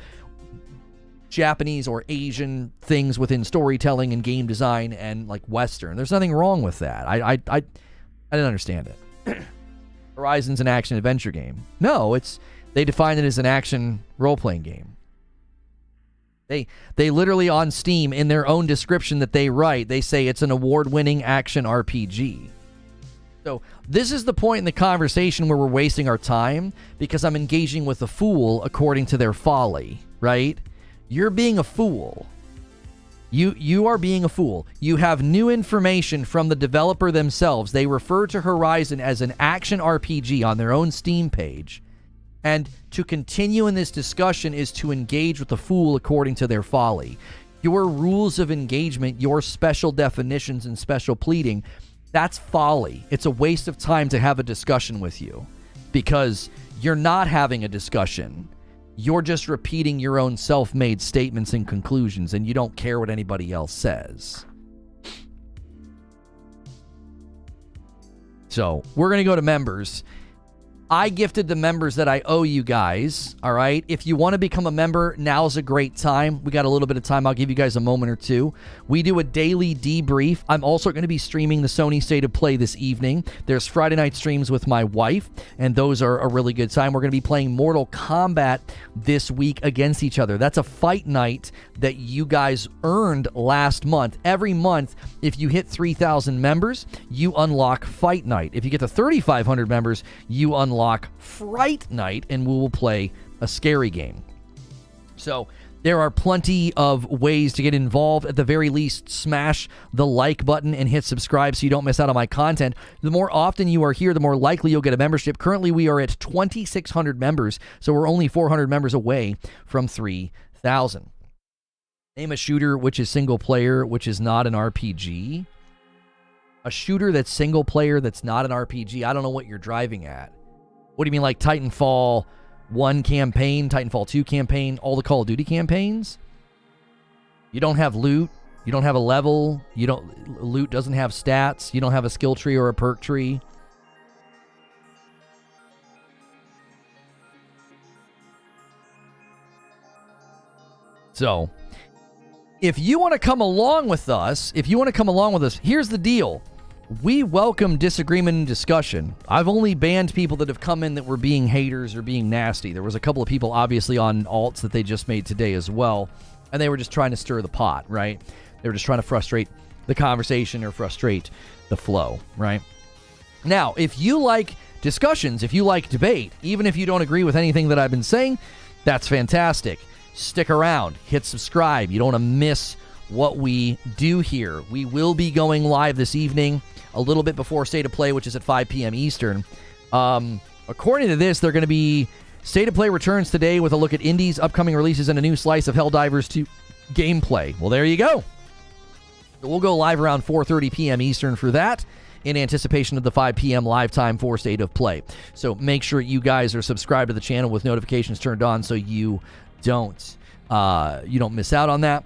Japanese or Asian things within storytelling and game design and like Western. There's nothing wrong with that. I didn't understand it. Horizon's an action adventure game. No, they define it as an action role-playing game. They literally on Steam, in their own description that they write, they say it's an award-winning action RPG. So this is the point in the conversation where we're wasting our time because I'm engaging with a fool according to their folly, right? You're being a fool. You are being a fool. You have new information from the developer themselves. They refer to Horizon as an action RPG on their own Steam page. And to continue in this discussion is to engage with the fool according to their folly. Your rules of engagement, your special definitions and special pleading, that's folly. It's a waste of time to have a discussion with you because you're not having a discussion. You're just repeating your own self-made statements and conclusions, and you don't care what anybody else says. So, we're going to go to members. I gifted the members that I owe you guys, all right? If you want to become a member, now's a great time. We got a little bit of time. I'll give you guys a moment or two. We do a daily debrief. I'm also going to be streaming the Sony State of Play this evening. There's Friday night streams with my wife, and those are a really good time. We're going to be playing Mortal Kombat this week against each other. That's a fight night that you guys earned last month. Every month, if you hit 3,000 members, you unlock Fight Night. If you get to 3,500 members, you unlock Fright Night, and we will play a scary game. So there are plenty of ways to get involved. At the very least, smash the like button and hit subscribe so you don't miss out on my content. The more often you are here, the more likely you'll get a membership. Currently, we are at 2,600 members, so we're only 400 members away from 3,000. Name a shooter which is single player, which is not an RPG. A shooter that's single player that's not an RPG. I don't know what you're driving at. What do you mean, like Titanfall 1 campaign, Titanfall 2 campaign, all the Call of Duty campaigns? You don't have loot. You don't have a level. Loot doesn't have stats. You don't have a skill tree or a perk tree. So, if you want to come along with us, here's the deal. We welcome disagreement and discussion. I've only banned people that have come in that were being haters or being nasty. There was a couple of people, obviously, on alts that they just made today as well, and they were just trying to stir the pot, right? They were just trying to frustrate the conversation or frustrate the flow, right? Now, if you like discussions, if you like debate, even if you don't agree with anything that I've been saying, that's fantastic. Stick around. Hit subscribe. You don't want to miss what we do here. We will be going live this evening, a little bit before State of Play, which is at 5 p.m. Eastern. According to this, they're going to be State of Play returns today with a look at indies, upcoming releases, and a new slice of Helldivers 2 gameplay. Well, there you go. We'll go live around 4:30 p.m. Eastern for that, in anticipation of the 5 p.m. live time for State of Play. So make sure you guys are subscribed to the channel with notifications turned on so you don't miss out on that.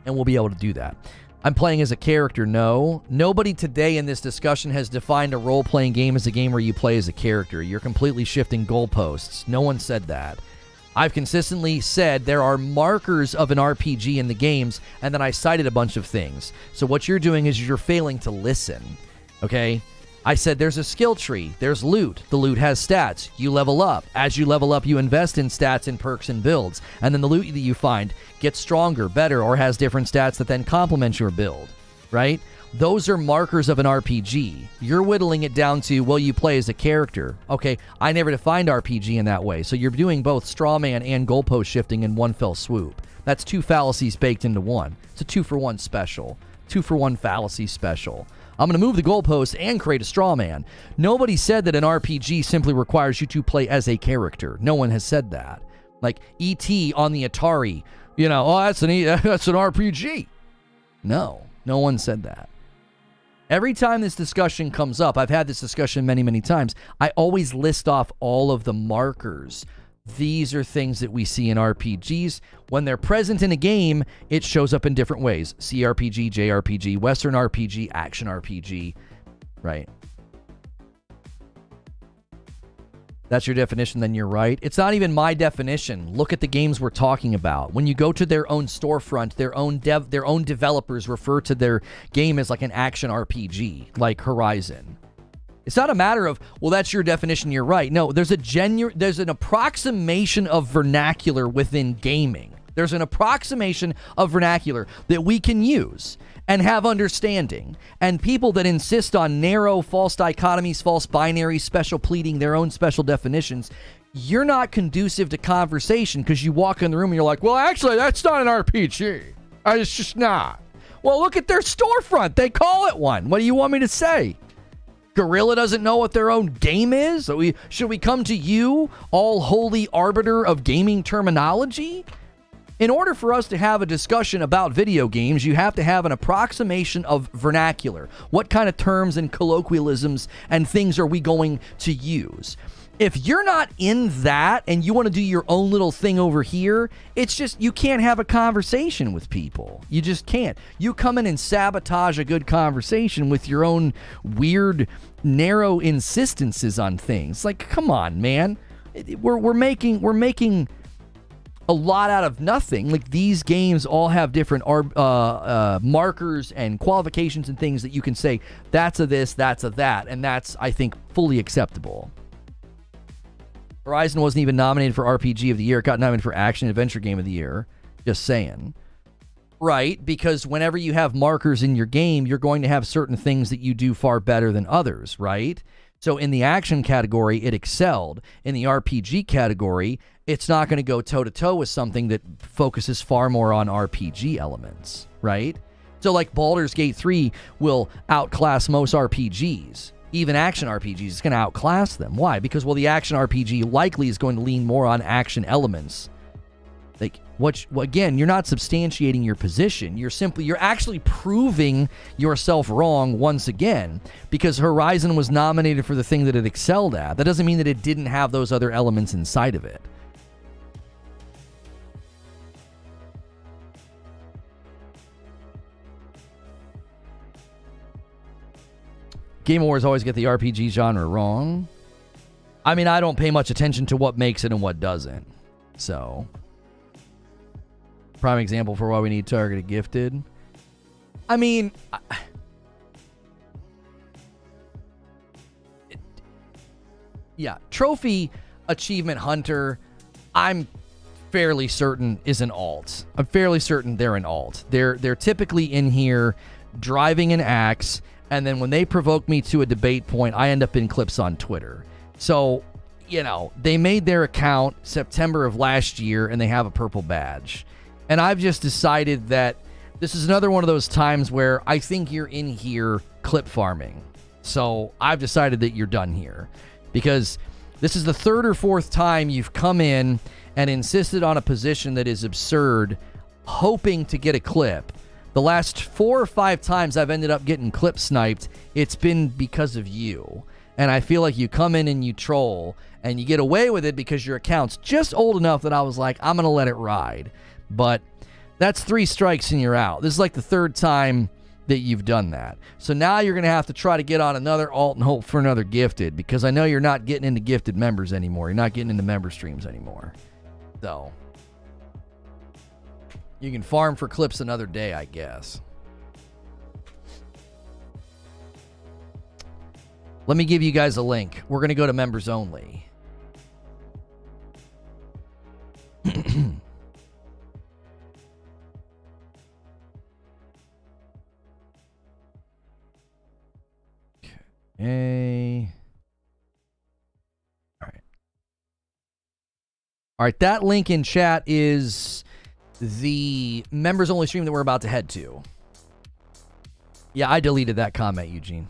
And we'll be able to do that. I'm playing as a character. No. Nobody today in this discussion has defined a role-playing game as a game where you play as a character. You're completely shifting goalposts. No one said that. I've consistently said there are markers of an RPG in the games, and then I cited a bunch of things. So what you're doing is you're failing to listen, okay? I said there's a skill tree. There's loot. The loot has stats. You level up. As you level up, you invest in stats and perks and builds. And then the loot that you find gets stronger, better, or has different stats that then complement your build, right? Those are markers of an RPG. You're whittling it down to, well, you play as a character. Okay, I never defined RPG in that way. So you're doing both straw man and goalpost shifting in one fell swoop. That's two fallacies baked into one. It's a 2-for-1 special. 2-for-1 fallacy special. I'm going to move the goalpost and create a straw man. Nobody said that an RPG simply requires you to play as a character. No one has said that. Like E.T. on the Atari, that's an RPG. No one said that. Every time this discussion comes up, I've had this discussion many, many times, I always list off all of the markers. These are things that we see in RPGs. When they're present in a game, it shows up in different ways. CRPG, JRPG, Western RPG, Action RPG, right? That's your definition, then you're right. It's not even my definition. Look at the games we're talking about. When you go to their own storefront, their own developers refer to their game as like an action RPG, like Horizon. It's not a matter of, well, that's your definition, you're right. No, there's an approximation of vernacular within gaming. There's an approximation of vernacular that we can use and have understanding. And people that insist on narrow, false dichotomies, false binaries, special pleading, their own special definitions, you're not conducive to conversation because you walk in the room and you're like, well, actually, that's not an RPG. It's just not. Well, look at their storefront. They call it one. What do you want me to say? Guerrilla doesn't know what their own game is? So should we come to you, all holy arbiter of gaming terminology? In order for us to have a discussion about video games, you have to have an approximation of vernacular. What kind of terms and colloquialisms and things are we going to use? If you're not in that and you want to do your own little thing over here, it's just you can't have a conversation with people. You just can't. You come in and sabotage a good conversation with your own weird, narrow insistences on things. Like, come on, man. We're making a lot out of nothing. Like, these games all have different markers and qualifications and things that you can say, that's a this, that's a that, and that's, I think, fully acceptable. Horizon wasn't even nominated for RPG of the Year. It got nominated for Action Adventure Game of the Year. Just saying. Right, because whenever you have markers in your game, you're going to have certain things that you do far better than others, right? So in the action category, it excelled. In the RPG category, it's not going to go toe-to-toe with something that focuses far more on RPG elements, right? So like Baldur's Gate 3 will outclass most RPGs. Even action RPGs, it's going to outclass them. Why? Because, well, the action RPG likely is going to lean more on action elements. Like, again, you're not substantiating your position. You're actually proving yourself wrong once again, because Horizon was nominated for the thing that it excelled at. That doesn't mean that it didn't have those other elements inside of it. Game Awards always get the RPG genre wrong. I mean, I don't pay much attention to what makes it and what doesn't. So, prime example for why we need targeted gifted. I mean, yeah, trophy achievement hunter, I'm fairly certain is an alt. I'm fairly certain they're an alt. They're typically in here driving an axe, and then when they provoke me to a debate point, I end up in clips on Twitter. So, they made their account September of last year, and they have a purple badge. And I've just decided that this is another one of those times where I think you're in here clip farming. So I've decided that you're done here. Because This is the third or fourth time you've come in and insisted on a position that is absurd, hoping to get a clip. The last 4 or 5 times I've ended up getting clip sniped, it's been because of you. And I feel like you come in and you troll, and you get away with it because your account's just old enough that I was like, I'm going to let it ride. But that's 3 strikes and you're out. This is like the 3rd time that you've done that. So now you're going to have to try to get on another alt and hope for another gifted, because I know you're not getting into gifted members anymore. You're not getting into member streams anymore. So you can farm for clips another day, I guess. Let me give you guys a link. We're going to go to members only. Okay. All right, that link in chat is the members only stream that we're about to head to. Yeah, I deleted that comment, Eugene.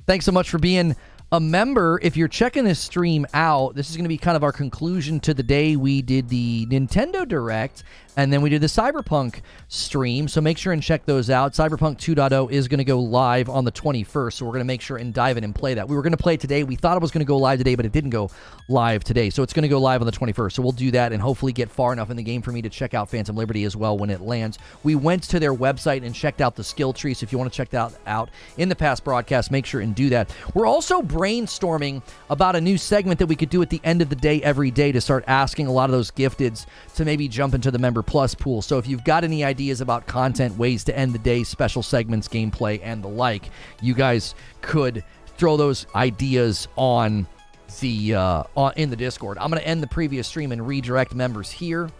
Thanks so much for being a member. If you're checking this stream out, this is going to be kind of our conclusion to the day we did the Nintendo Direct, and then we did the Cyberpunk stream, so make sure and check those out. Cyberpunk 2.0 is going to go live on the 21st, so we're going to make sure and dive in and play that. We were going to play it today. We thought it was going to go live today, but it didn't go live today, so it's going to go live on the 21st, so we'll do that and hopefully get far enough in the game for me to check out Phantom Liberty as well when it lands. We went to their website and checked out the skill tree, so if you want to check that out in the past broadcast, make sure and do that. We're also brainstorming about a new segment that we could do at the end of the day every day to start asking a lot of those gifteds to maybe jump into the Member Plus pool. So if you've got any ideas about content, ways to end the day, special segments, gameplay, and the like, you guys could throw those ideas on the in the Discord. I'm going to end the previous stream and redirect members here.